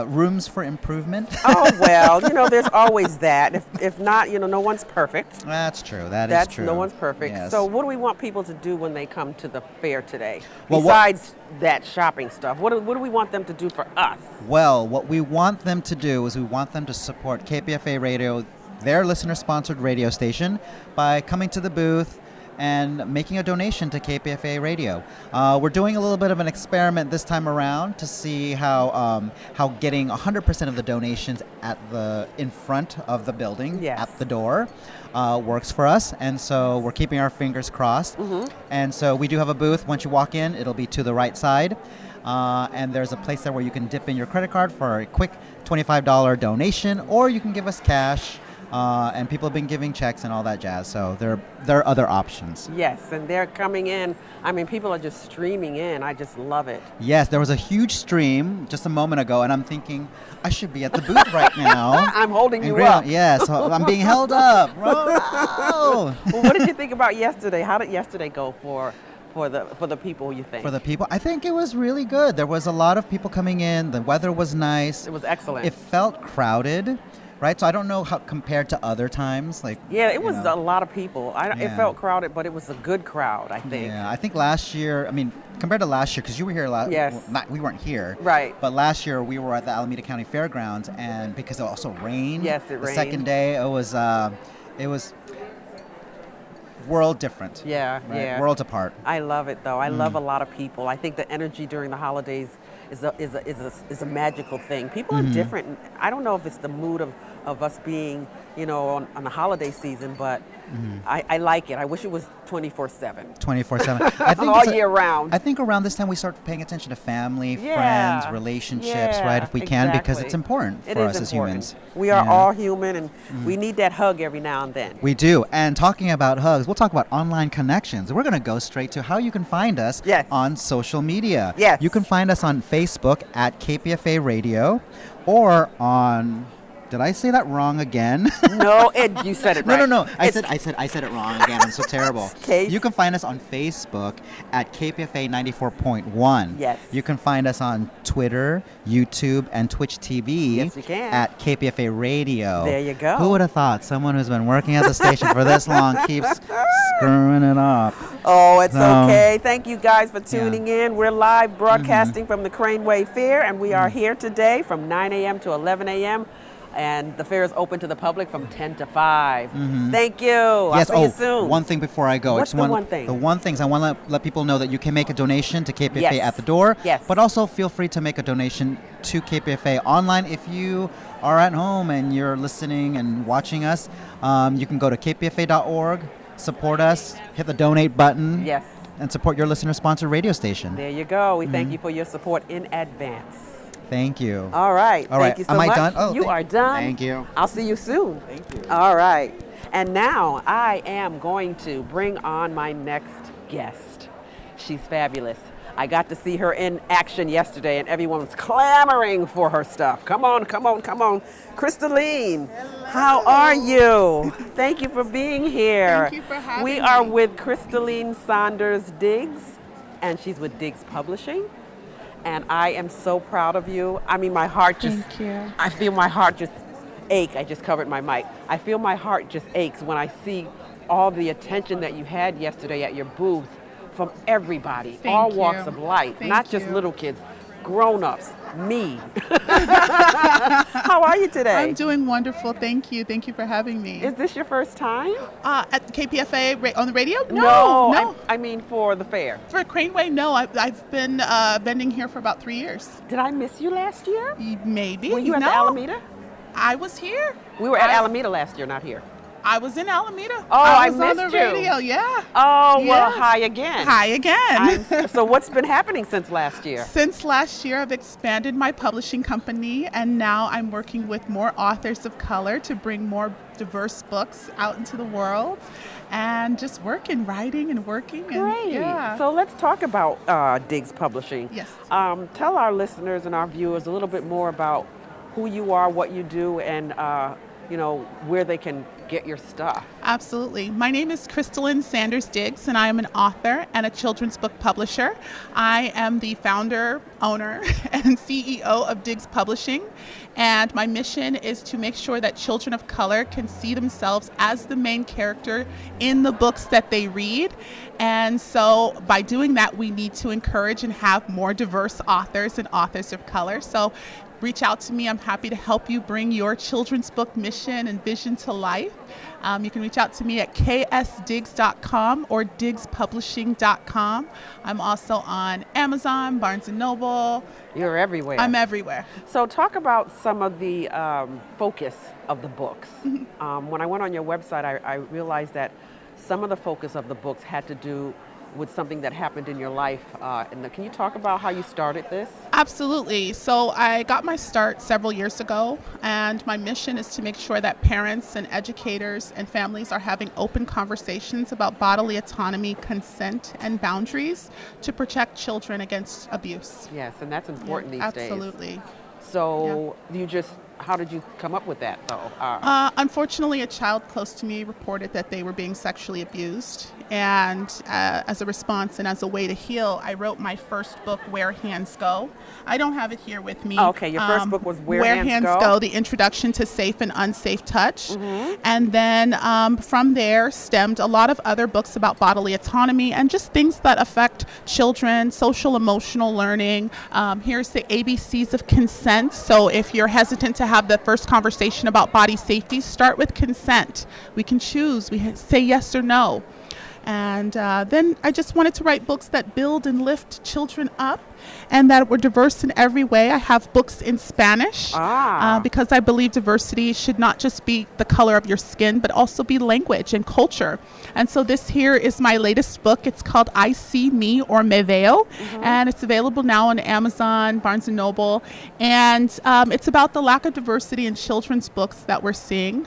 rooms for improvement. Oh, well, there's always that. If not, no one's perfect. That's true. That's true. No one's perfect. Yes. So what do we want people to do when they come to the fair today? Well, Besides that shopping stuff, what do we want them to do for us? Well, what we want them to do is we want them to support KPFA Radio, their listener-sponsored radio station, by coming to the booth and making a donation to KPFA Radio. We're doing a little bit of an experiment this time around to see how getting 100% of the donations in front of the building, at the door, works for us. And so we're keeping our fingers crossed. And so we do have a booth. Once you walk in, it'll be to the right side. And there's a place there where you can dip in your credit card for a quick $25 donation, or you can give us cash. And people have been giving checks and all that jazz, so there are other options. Yes, and they're coming in. I mean, people are just streaming in. I just love it. Yes, there was a huge stream just a moment ago, and I'm thinking, I should be at the booth right now. I'm holding you up. Yes, I'm being held up. Well, what did you think about yesterday? How did yesterday go for the people, you think? For the people, I think it was really good. There was a lot of people coming in. The weather was nice. It was excellent. It felt crowded. Right, so I don't know how compared to other times, it was a lot of people. It felt crowded, but it was a good crowd, I think. Yeah, I think last year, compared to last year, because you were here last. Yes. Well, we weren't here. Right. But last year we were at the Alameda County Fairgrounds, and because it also rained. Yes, it rained. The second day, it was world different. Yeah, right? yeah. Worlds apart. I love it though. I love a lot of people. I think the energy during the holidays is a magical thing. People are different. I don't know if it's the mood of us being, on the holiday season, but I like it. I wish it was 24/7. 24/7. I think all year round. I think around this time we start paying attention to family, friends, relationships, right? If we can, because it's important for us as humans. We are all human, and we need that hug every now and then. We do. And talking about hugs, we'll talk about online connections. We're going to go straight to how you can find us on social media. Yes. You can find us on Facebook at KPFA Radio, or on... Did I say that wrong again? No, Ed, you said it right. No. I said it wrong again. I'm so terrible. You can find us on Facebook at KPFA 94.1. Yes. You can find us on Twitter, YouTube, and Twitch TV. Yes, you can. At KPFA Radio. There you go. Who would have thought someone who's been working at the station for this long keeps screwing it up? Oh, it's okay. Thank you guys for tuning in. We're live broadcasting from the Craneway Fair, and we are here today from 9 a.m. to 11 a.m. And the fair is open to the public from 10 to 5. Thank you. Yes. I'll see you soon. One thing before I go. What's the one thing? The one thing is I want to let people know that you can make a donation to KPFA at the door. Yes. But also feel free to make a donation to KPFA online. If you are at home and you're listening and watching us, you can go to kpfa.org, support us, hit the donate button. Yes. And support your listener-sponsored radio station. There you go. We thank you for your support in advance. Thank you. All right. Thank you so much. Am I done? Oh, you are done. Thank you. I'll see you soon. Thank you. All right. And now I am going to bring on my next guest. She's fabulous. I got to see her in action yesterday, and everyone was clamoring for her stuff. Come on, come on, come on. Crystalline, how are you? Thank you for being here. Thank you for having me. We me. are with Crystalline Saunders Diggs, and she's with Diggs Publishing. And I am so proud of you. I mean, my heart just, Thank you. I feel my heart just ache. I just covered my mic. I feel my heart just aches when I see all the attention that you had yesterday at your booth from everybody, Thank all you. walks of life, Thank not just you. little kids, grown-ups, me. How are you today? I'm doing wonderful. Thank you. Thank you for having me. Is this your first time? At KPFA on the radio? No, No. I mean for the fair. For Craneway, no. I've been vending here for about 3 years. Did I miss you last year? Maybe. Were you at the Alameda? I was here. We were at Alameda last year, not here. I was in Alameda. Oh, I was missed on the you. radio, yeah. Oh, well, Yeah. hi again. Hi again. So what's been happening since last year? Since last year, I've expanded my publishing company, and now I'm working with more authors of color to bring more diverse books out into the world, and just working, writing, and working. Great. And, yeah. So let's talk about Diggs Publishing. Yes. Tell our listeners and our viewers a little bit more about who you are, what you do, and where they can get your stuff. Absolutely. My name is Crystalline Saunders Diggs, and I am an author and a children's book publisher. I am the founder, owner, and CEO of Diggs Publishing, and my mission is to make sure that children of color can see themselves as the main character in the books that they read. And so by doing that, we need to encourage and have more diverse authors and authors of color. So reach out to me. I'm happy to help you bring your children's book mission and vision to life. You can reach out to me at ksdiggs.com or diggspublishing.com. I'm also on Amazon, Barnes & Noble. You're everywhere. I'm everywhere. So talk about some of the focus of the books. When I went on your website, I realized that some of the focus of the books had to do with something that happened in your life. Can you talk about how you started this? Absolutely. So I got my start several years ago, and my mission is to make sure that parents and educators and families are having open conversations about bodily autonomy, consent, and boundaries to protect children against abuse. Yes, and that's important these days. Absolutely. So how did you come up with that, though? Unfortunately, a child close to me reported that they were being sexually abused. And as a response and as a way to heal, I wrote my first book, Where Hands Go. I don't have it here with me. Oh, okay, your first book was Where Hands Go, the introduction to safe and unsafe touch. And then from there stemmed a lot of other books about bodily autonomy and just things that affect children, social emotional learning. Here's the ABCs of consent. So if you're hesitant to have the first conversation about body safety, start with consent. We can choose. We say yes or no. And then I just wanted to write books that build and lift children up and that were diverse in every way. I have books in Spanish because I believe diversity should not just be the color of your skin, but also be language and culture. And so this here is my latest book. It's called I See Me or Me Veo, and it's available now on Amazon, Barnes & Noble. And it's about the lack of diversity in children's books that we're seeing.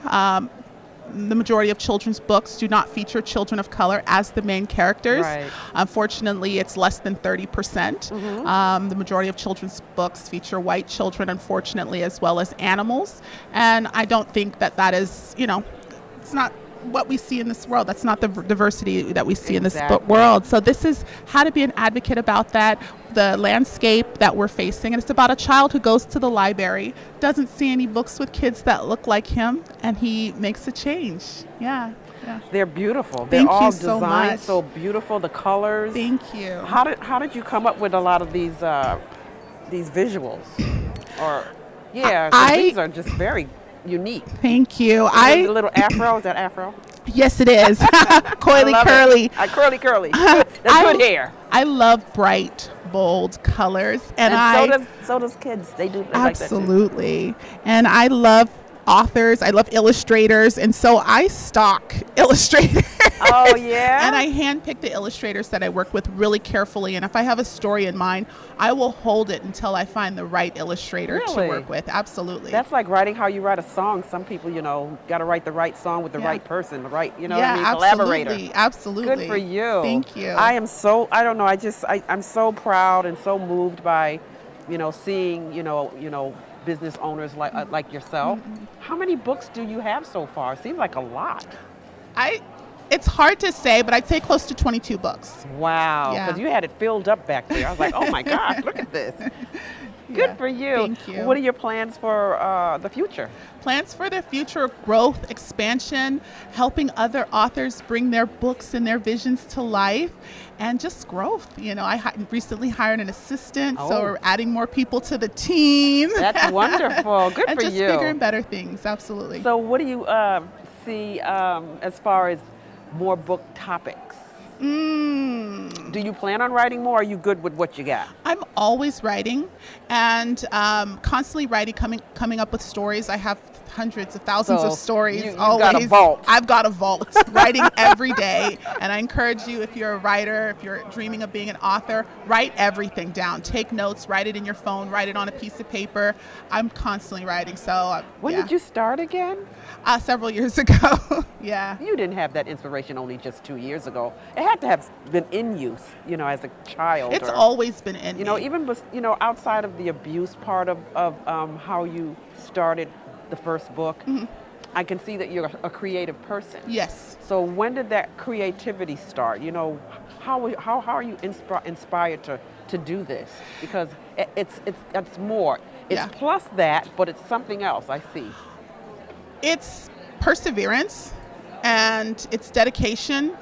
The majority of children's books do not feature children of color as the main characters. Right. Unfortunately, it's less than 30%. The majority of children's books feature white children, unfortunately, as well as animals. And I don't think that that is, it's not what we see in this world. That's not the diversity that we see in this world. So this is how to be an advocate about that, the landscape that we're facing. And it's about a child who goes to the library, doesn't see any books with kids that look like him, and he makes a change. Yeah. They're beautiful. Thank They're all you so designed much. so beautiful, the colors. Thank you. How did you come up with a lot of these visuals? These are just very unique. Thank you. The little afro, is that afro? Yes, it is. Coily curly. Curly. That's good hair. I love bright, bold colors, and so does kids. They do. They absolutely. Like that too. And I love authors. I love illustrators. And so I stock illustrators. Oh, yeah? And I handpick the illustrators that I work with really carefully. And if I have a story in mind, I will hold it until I find the right illustrator to work with. Absolutely. That's like writing how you write a song. Some people, got to write the right song with the right person, the right, what I mean, collaborator. Absolutely. Good for you. Thank you. I am so, I don't know, I'm so proud and so moved by, seeing, business owners like yourself. How many books do you have so far? It seems like a lot. It's hard to say, but I'd say close to 22 books. Wow. Because you had it filled up back there. I was like, oh my gosh, look at this. Good for you. Thank you. What are your plans for the future? Plans for the future: growth, expansion, helping other authors bring their books and their visions to life, and just growth. I recently hired an assistant, so we're adding more people to the team. That's wonderful. Good and for just you. bigger and better things, absolutely. So what do you see as far as more book topics? Do you plan on writing more, or are you good with what you got? I'm always writing and constantly writing, coming up with stories. I have hundreds of thousands of stories. You've always. got a vault. I've got a vault, writing every day. And I encourage you, if you're a writer, if you're dreaming of being an author, write everything down. Take notes, write it in your phone, write it on a piece of paper. I'm constantly writing. So when did you start again? Several years ago. Yeah. You didn't have that inspiration only just 2 years ago. It had to have been in you, as a child. It's always been in me. Even outside of the abuse part of how you started the first book, I can see that you're a creative person. Yes. So when did that creativity start? How are you inspired to do this? Because it's more. It's plus that, but it's something else, I see. It's perseverance and it's dedication.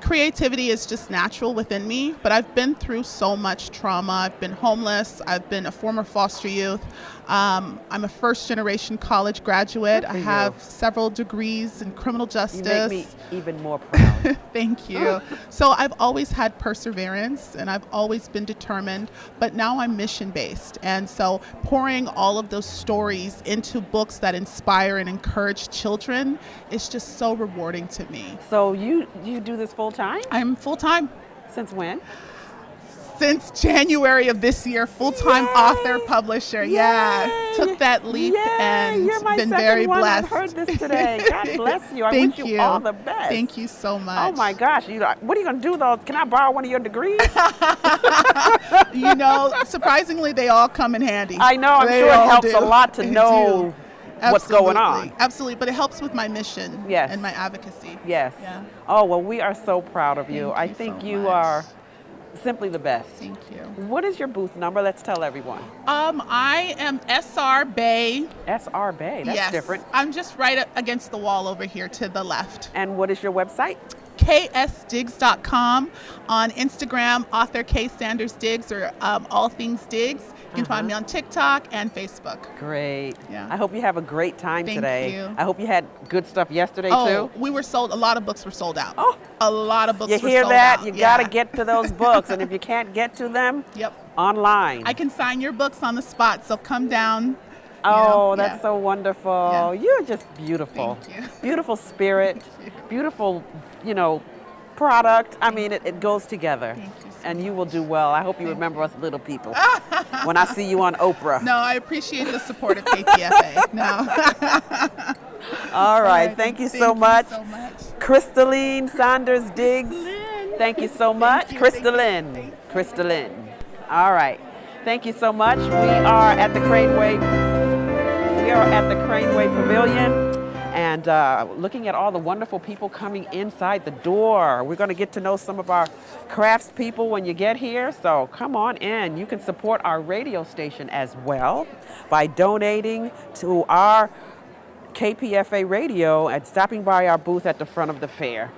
Creativity is just natural within me, but I've been through so much trauma. I've been homeless. I've been a former foster youth. I'm a first-generation college graduate. I have several degrees in criminal justice. You make me even more proud. Thank you. So I've always had perseverance, and I've always been determined, but now I'm mission-based. And so pouring all of those stories into books that inspire and encourage children is just so rewarding to me. So you do this full-time? I'm full-time. Since when? Since January of this year, full-time author, publisher. Yay. Yeah, took that leap and You're my been second very one. blessed. I've heard this today. God bless you. I Thank wish you all the best. Thank you so much. Oh my gosh! What are you gonna do though? Can I borrow one of your degrees? Surprisingly, they all come in handy. I know. I'm sure it helps a lot to know what's going on. Absolutely, but it helps with my mission and my advocacy. Yes. Yeah. Oh well, we are so proud of you. Thank I you think so you much. are simply the best. Thank you. What is your booth number? Let's tell everyone. I am SR Bay. SR Bay. That's different. I'm just right against the wall over here to the left. And what is your website? ksdiggs.com. On Instagram, author K Sanders Diggs, or all things Diggs. You can find me on TikTok and Facebook. Great. Yeah. I hope you have a great time today. Thank you. I hope you had good stuff yesterday too. too. We were sold. A lot of books were sold out. Oh, a lot of books. You were hear sold that? out. You got to get to those books, and if you can't get to them, online. I can sign your books on the spot, so come down. Oh, that's so wonderful. Yeah. You're just beautiful. Thank you. Beautiful spirit, beautiful, product. I mean, it goes together. Thank you so and you will do well. I hope you remember us little people when I see you on Oprah. No, I appreciate the support of KPFA. No. All right. Thank you so much. Thank you so much. Crystalline Saunders Diggs. Thank you so much. Crystalline. Crystalline. All right. Thank you so much. We are at the Craneway Pavilion and looking at all the wonderful people coming inside the door. We're going to get to know some of our craftspeople when you get here, so come on in. You can support our radio station as well by donating to our KPFA radio and stopping by our booth at the front of the fair.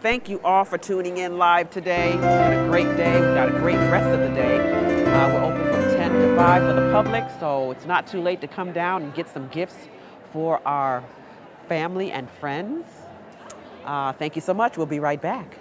Thank you all for tuning in live today. It's been a great day. We've got a great rest of the day. We're open from 10 to 5 for the public, so it's not too late to come down and get some gifts for our family and friends. Thank you so much. We'll be right back.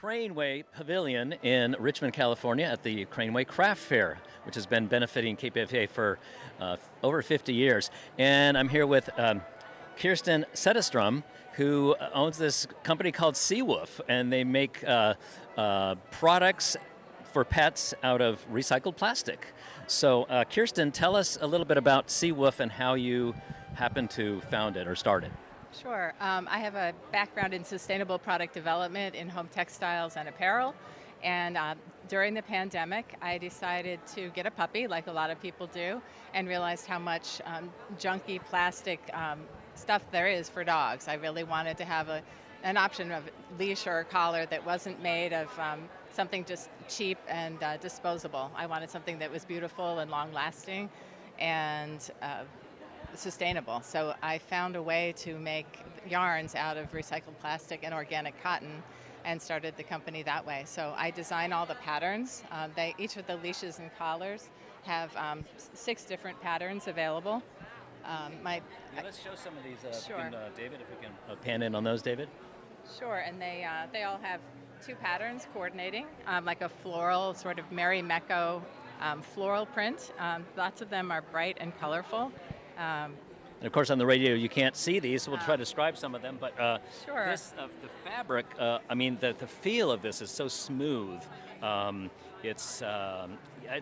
Craneway Pavilion in Richmond, California at the Craneway Craft Fair, which has been benefiting KPFA for over 50 years. And I'm here with Kirsten Setterstrom, who owns this company called Seawolf, and they make products for pets out of recycled plastic. So Kirsten, tell us a little bit about Seawolf and how you happened to found it or start it. Sure. I have a background in sustainable product development in home textiles and apparel. And during the pandemic, I decided to get a puppy, like a lot of people do, and realized how much junky plastic stuff there is for dogs. I really wanted to have an option of leash or a collar that wasn't made of something just cheap and disposable. I wanted something that was beautiful and long-lasting and sustainable. So I found a way to make yarns out of recycled plastic and organic cotton and started the company that way. So I design all the patterns. Each of the leashes and collars have 6 different patterns available. Let's show some of these. Sure. David, if we can pan in on those, David. Sure, and they all have 2 patterns coordinating, like a floral, sort of Mary Mecco floral print. Lots of them are bright and colorful. And of course, on the radio, you can't see these, so we'll try to describe some of them. But sure. The fabric, the feel of this is so smooth. It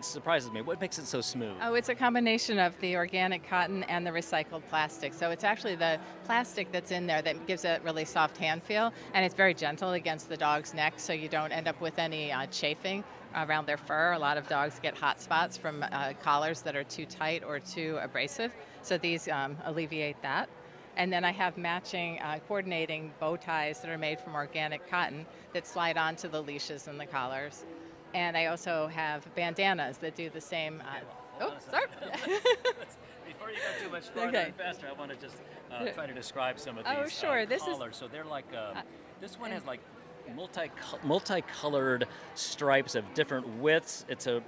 surprises me. What makes it so smooth? Oh, it's a combination of the organic cotton and the recycled plastic. So it's actually the plastic that's in there that gives it a really soft hand feel, and it's very gentle against the dog's neck, so you don't end up with any chafing around their fur. A lot of dogs get hot spots from collars that are too tight or too abrasive, so these alleviate that. And then I have matching coordinating bow ties that are made from organic cotton that slide onto the leashes and the collars. And I also have bandanas that do the same. Sorry. Before you go too much farther and faster, I want to just try to describe some of these collars. So they're like, this one has like multicolored stripes of different widths. It's a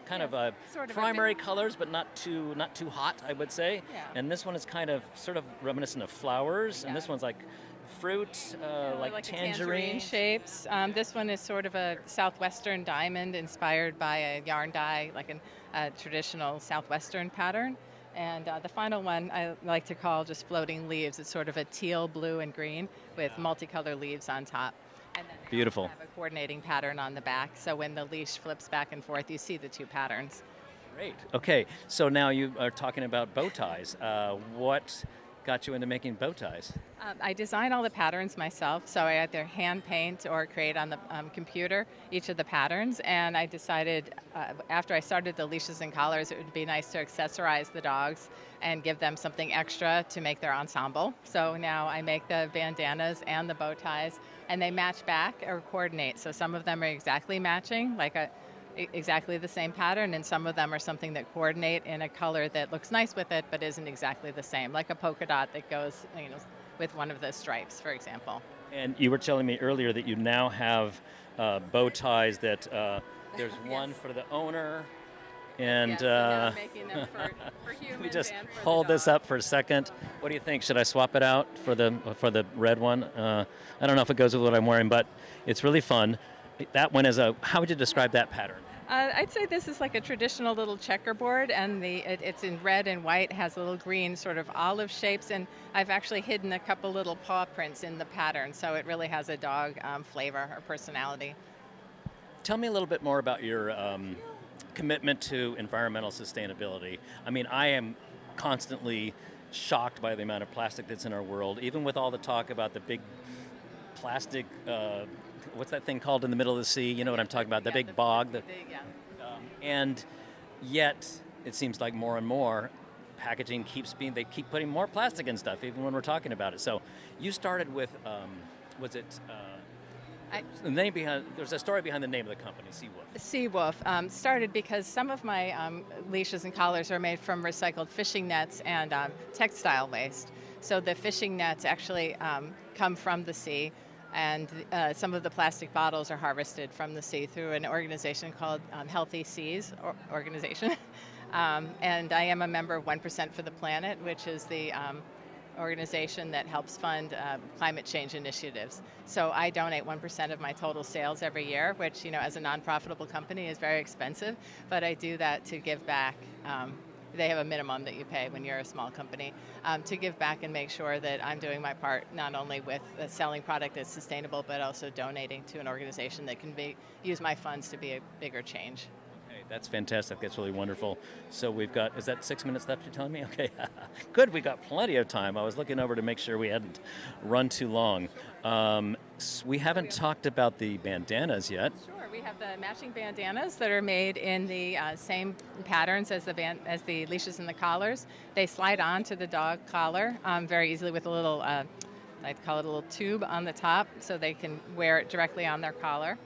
kind of a sort of primary colors, but not too hot, I would say. Yeah. And this one is kind of sort of reminiscent of flowers, and this one's like fruit, like tangerine shapes. This one is sort of a southwestern diamond inspired by a yarn dye, like a traditional southwestern pattern. And the final one I like to call just floating leaves. It's sort of a teal, blue, and green with multicolored leaves on top. And then beautiful. I have a coordinating pattern on the back, so when the leash flips back and forth, you see the 2 patterns. Great. Okay, so now you are talking about bow ties. What got you into making bow ties? I design all the patterns myself, so I either hand paint or create on the computer each of the patterns, and I decided after I started the leashes and collars, it would be nice to accessorize the dogs and give them something extra to make their ensemble. So now I make the bandanas and the bow ties, and they match back or coordinate. So some of them are exactly matching, like exactly the same pattern, and some of them are something that coordinate in a color that looks nice with it but isn't exactly the same, like a polka dot that goes with one of the stripes, for example. And you were telling me earlier that you now have bow ties that there's one for the owner, and I'm making them for humans. Let me just and for hold the this up for a second. What do you think? Should I swap it out for the red one? I don't know if it goes with what I'm wearing, but it's really fun. That one is how would you describe that pattern? I'd say this is like a traditional little checkerboard, and it's in red and white, has little green sort of olive shapes, and I've actually hidden a couple little paw prints in the pattern, so it really has a dog flavor or personality. Tell me a little bit more about your commitment to environmental sustainability. I mean, I am constantly shocked by the amount of plastic that's in our world, even with all the talk about the big plastic, what's that thing called in the middle of the sea? You know what I'm talking about, the big bog. And yet, it seems like more and more packaging they keep putting more plastic in stuff, even when we're talking about it. So you started with, there's a story behind the name of the company, Seawolf. Seawolf started because some of my leashes and collars are made from recycled fishing nets and textile waste. So the fishing nets actually come from the sea, and some of the plastic bottles are harvested from the sea through an organization called Healthy Seas organization. And I am a member of 1% for the Planet, which is the organization that helps fund climate change initiatives. So I donate 1% of my total sales every year, which, as a non-profitable company is very expensive, but I do that to give back. They have a minimum that you pay when you're a small company to give back and make sure that I'm doing my part, not only with selling product that's sustainable, but also donating to an organization that can use my funds to be a bigger change. Okay, that's fantastic. That's really wonderful. So we've got, is that 6 minutes left you're telling me? Okay, good. We got plenty of time. I was looking over to make sure we hadn't run too long. We haven't talked about the bandanas yet. Sure. We have the matching bandanas that are made in the same patterns as the leashes and the collars. They slide onto the dog collar very easily with a little, I'd call it a little tube on the top, so they can wear it directly on their collar.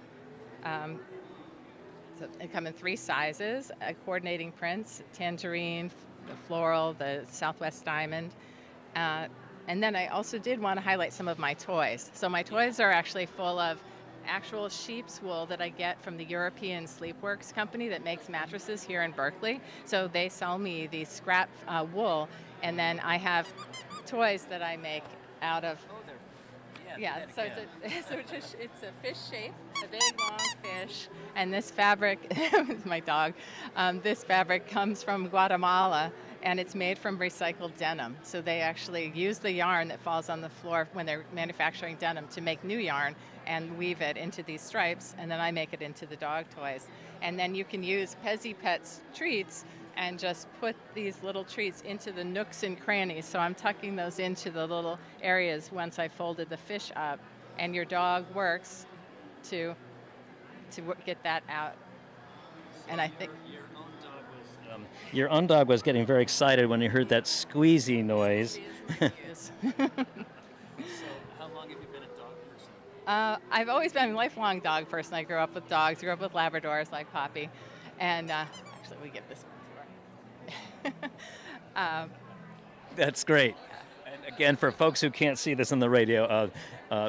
So they come in 3 sizes: coordinating prints, tangerine, the floral, the Southwest diamond. And then I also did want to highlight some of my toys. So my toys are actually full of actual sheep's wool that I get from the European Sleepworks company that makes mattresses here in Berkeley. So they sell me the scrap wool, and then I have toys that I make out of. So it's a fish shape, a big long fish, and this fabric is my dog. This fabric comes from Guatemala, and it's made from recycled denim. So they actually use the yarn that falls on the floor when they're manufacturing denim to make new yarn and weave it into these stripes, and then I make it into the dog toys. And then you can use Pezzy Pet's treats and just put these little treats into the nooks and crannies. So I'm tucking those into the little areas once I folded the fish up, and your dog works to get that out. And I think your own dog was getting very excited when he heard that squeezy noise. So how long have you been a dog person? I've always been a lifelong dog person. I grew up with dogs, grew up with Labradors like Poppy. And actually, we give this one to her. That's great. And again, for folks who can't see this on the radio,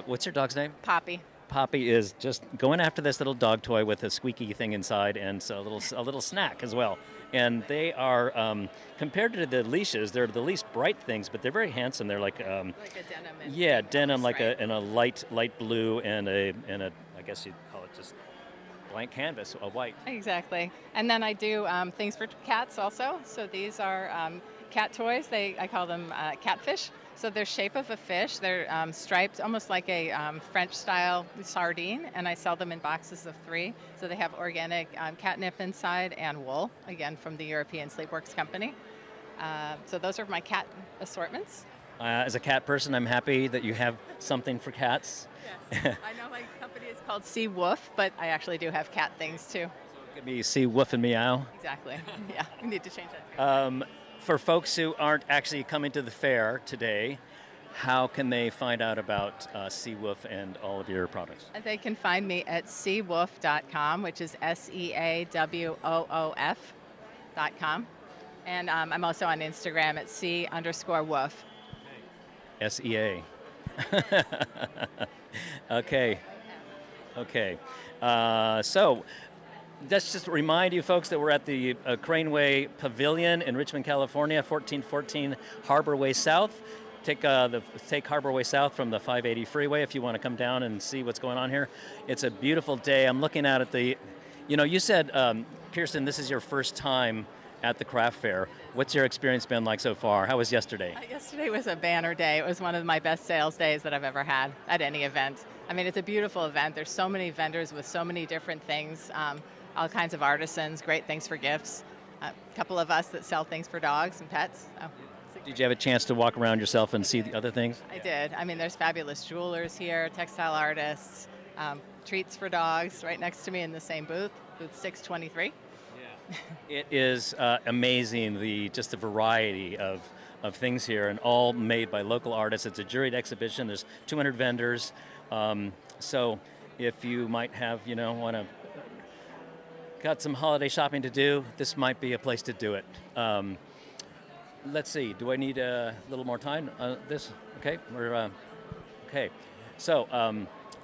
what's your dog's name? Poppy. Poppy is just going after this little dog toy with a squeaky thing inside, and so a little snack as well. And they are, compared to the leashes, they're the least bright things, but they're very handsome. They're like a denim. Denim, like in a light blue and a I guess you'd call it just blank canvas, a white. Exactly. And then I do things for cats also. So these are cat toys. I call them catfish. So they're shape of a fish. They're striped, almost like a French-style sardine, and I sell them in boxes of 3. So they have organic catnip inside and wool, again from the European Sleepworks company. So those are my cat assortments. As a cat person, I'm happy that you have something for cats. Yes. I know my company is called Sea Woof, but I actually do have cat things too. Give me Sea Woof and Meow. Exactly. Yeah, we need to change that. For folks who aren't actually coming to the fair today, how can they find out about Sea Woof and all of your products? They can find me at seawoof.com, which is SEAWOOF.com. And I'm also on Instagram at sea_woof. SEA. Okay. So let's just remind you folks that we're at the Craneway Pavilion in Richmond, California, 1414 Harbor Way South. Take Harbor Way South from the 580 freeway if you want to come down and see what's going on here. It's a beautiful day. I'm looking out at the, you said, Kirsten, this is your first time at the craft fair. What's your experience been like so far? How was yesterday? Yesterday was a banner day. It was one of my best sales days that I've ever had at any event. I mean, it's a beautiful event. There's so many vendors with so many different things, all kinds of artisans, great things for gifts. A couple of us that sell things for dogs and pets. Did you have a chance to walk around yourself and see the other things? I did. I mean, there's fabulous jewelers here, textile artists, treats for dogs right next to me in the same booth 623. It is amazing, the variety of things here, and all made by local artists. It's a juried exhibition. There's 200 vendors. So if you might have, got some holiday shopping to do, this might be a place to do it. Let's see. Do I need a little more time? This? Okay. Okay. So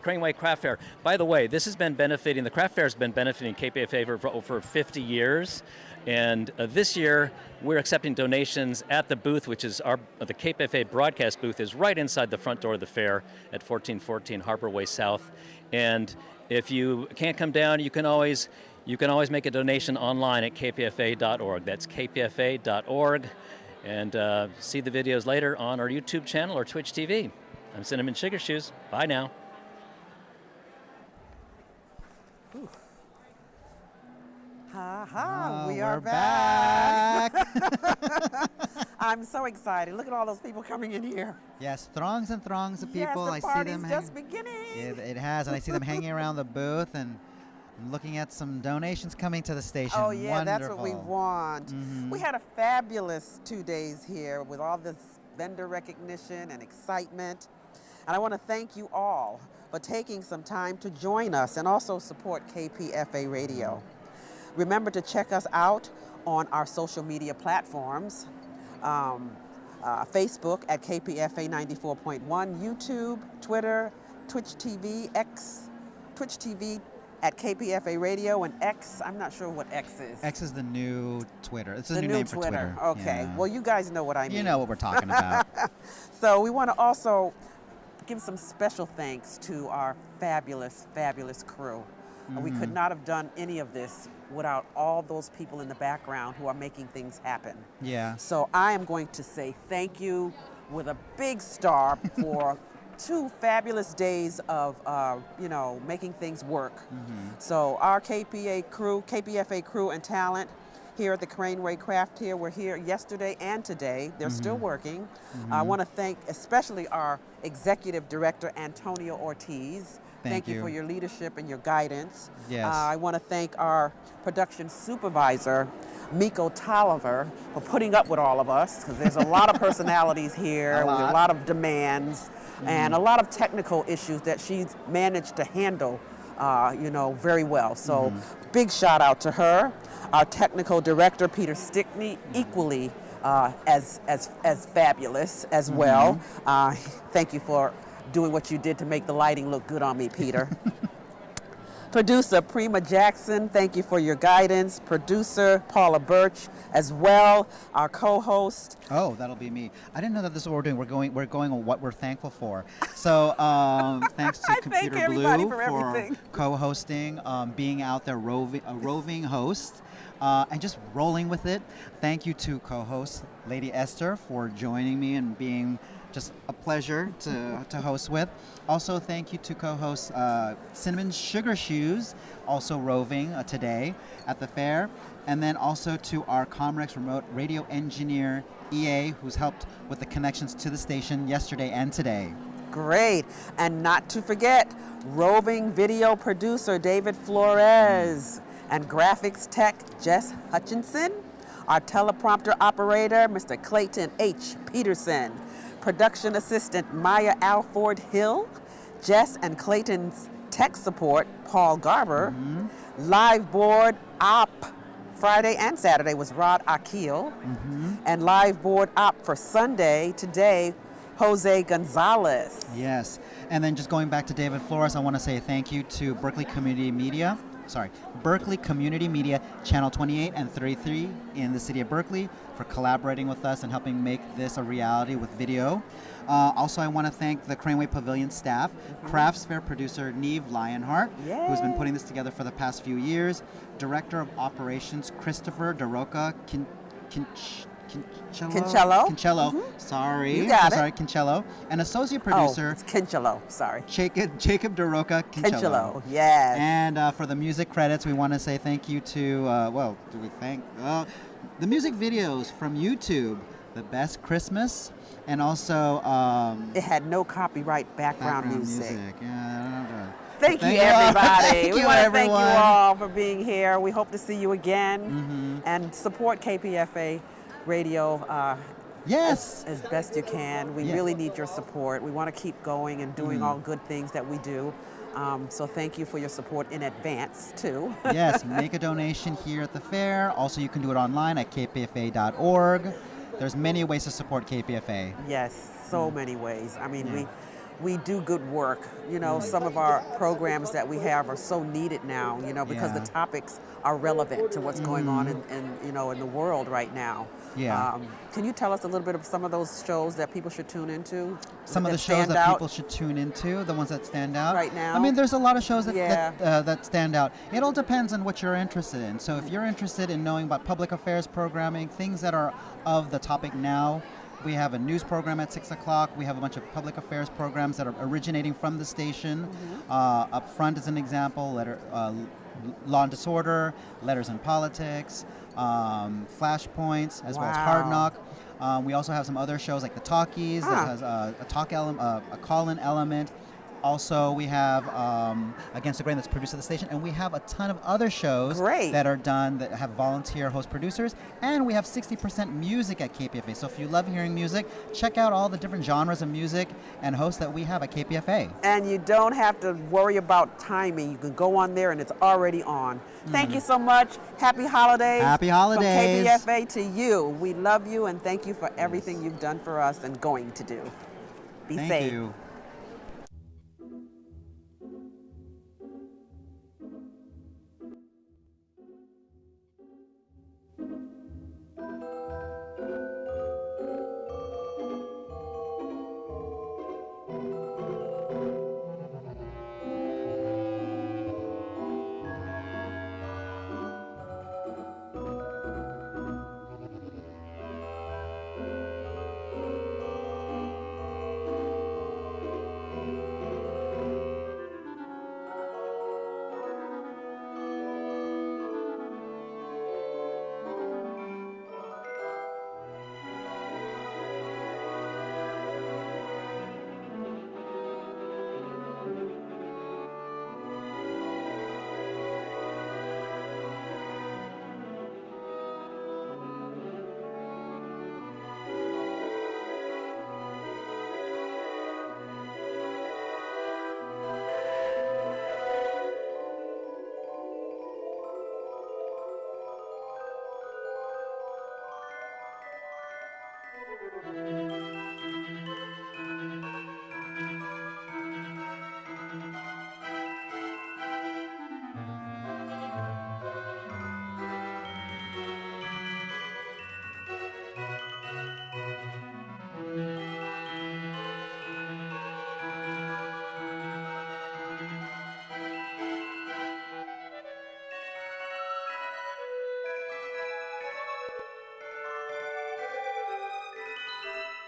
Craneway Craft Fair. By the way, this has been benefiting, the craft fair has been benefiting KPFA for over 50 years. And this year, we're accepting donations at the booth, which is the KPFA broadcast booth is right inside the front door of the fair at 1414 Harbor Way South. And if you can't come down, you can always make a donation online at kpfa.org. That's kpfa.org. And see the videos later on our YouTube channel or Twitch TV. I'm Cinnamon SugarShoes. Bye now. We are back. I'm so excited. Look at all those people coming in here. Yes, throngs and throngs of people. Yes, the I see them party's just beginning. It has, and I see them hanging around the booth and looking at some donations coming to the station. Oh yeah, Wonderful. that's what we want. Mm-hmm. We had a fabulous 2 days here with all this vendor recognition and excitement. And I want to thank you all for taking some time to join us and also support KPFA Radio. Remember to check us out on our social media platforms, Facebook at KPFA 94.1, YouTube, Twitter, Twitch TV, Twitch TV at KPFA Radio, and X, I'm not sure what X is. X is the new Twitter. It's the new name for Twitter. Okay, Yeah. well you guys know what I mean. You know what we're talking about. So we want to also give some special thanks to our fabulous, fabulous crew. We could not have done any of this without all those people in the background who are making things happen. Yeah. So I am going to say thank you with a big star for 2 fabulous days of, making things work. So our KPFA crew and talent here at the Craneway Craft Fair, we're here yesterday and today. They're still working. I want to thank especially our executive director, Antonio Ortiz. Thank you for your leadership and your guidance. Yes. I want to thank our production supervisor, Miko Tolliver, for putting up with all of us, because there's a lot of personalities here, with a lot of demands, and a lot of technical issues that she's managed to handle, very well. So big shout out to her. Our technical director, Peter Stickney, equally as fabulous as well. Thank you for doing what you did to make the lighting look good on me, Peter. Producer Prima Jackson, thank you for your guidance. Producer Paula Birch as well, our co-host. Oh, that'll be me. I didn't know that this is what we're doing. We're going on what we're thankful for. So thanks to Computrblu for co-hosting, being out there, a roving host, and just rolling with it. Thank you to co-host Lady Esther for joining me and being just a pleasure to host with. Also, thank you to co-host Cinnamon SugarShoes, also roving today at the fair. And then also to our Comrex remote radio engineer, EA, who's helped with the connections to the station yesterday and today. Great. And not to forget, roving video producer David Flores and graphics tech Jess Hutchinson, our teleprompter operator, Mr. Clayton H. Peterson, production assistant Maya Alford Hill, Jess and Clayton's tech support Paul Garber, live board op Friday and Saturday was Rod Akil, and live board op for Sunday today Jose Gonzalez. Yes, and then just going back to David Flores, I want to say thank you to Berkeley Community Media, Channel 28 and 33 in the city of Berkeley for collaborating with us and helping make this a reality with video. Also, I want to thank the Craneway Pavilion staff, Crafts Fair producer Neve Lionheart, who's been putting this together for the past few years, Director of Operations Christopher DeRoca Quincello. Sorry. You got it. Sorry, Quincello. And associate producer. It's Quincello, sorry. Jacob DeRoca Quincello. Yes. And for the music credits, we want to say thank you to, the music videos from YouTube, The Best Christmas, and also... it had no copyright background music. Yeah, Thank you, everybody. We want to thank you all for being here. We hope to see you again and support KPFA Radio yes, as best you can. We really need your support. We want to keep going and doing all good things that we do. So thank you for your support in advance, too. Yes, make a donation here at the fair. Also, you can do it online at kpfa.org. There's many ways to support KPFA. Yes, so many ways. I mean, we do good work. You know, some of our programs that we have are so needed now, you know, because the topics are relevant to what's going on in you know, in the world right now. Yeah. Can you tell us a little bit of some of those shows that people should tune into? Some of the shows that people should tune into, the ones that stand out right now. I mean, there's a lot of shows that stand out. It all depends on what you're interested in. So if you're interested in knowing about public affairs programming, things that are of the topic now, we have a news program at 6 o'clock. We have a bunch of public affairs programs that are originating from the station. Up front is an example, Law and Disorder, Letters in Politics, Flashpoints, as well as Hard Knock. We also have some other shows like The Talkies that has a call-in element. Also, we have Against the Grain that's produced at the station, and we have a ton of other shows that are done that have volunteer host producers, and we have 60% music at KPFA. So if you love hearing music, check out all the different genres of music and hosts that we have at KPFA. And you don't have to worry about timing. You can go on there and it's already on. Thank you so much. Happy holidays. Happy holidays. From KPFA to you. We love you and thank you for everything you've done for us and going to do. Be safe. Thank you.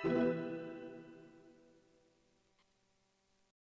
Thank you.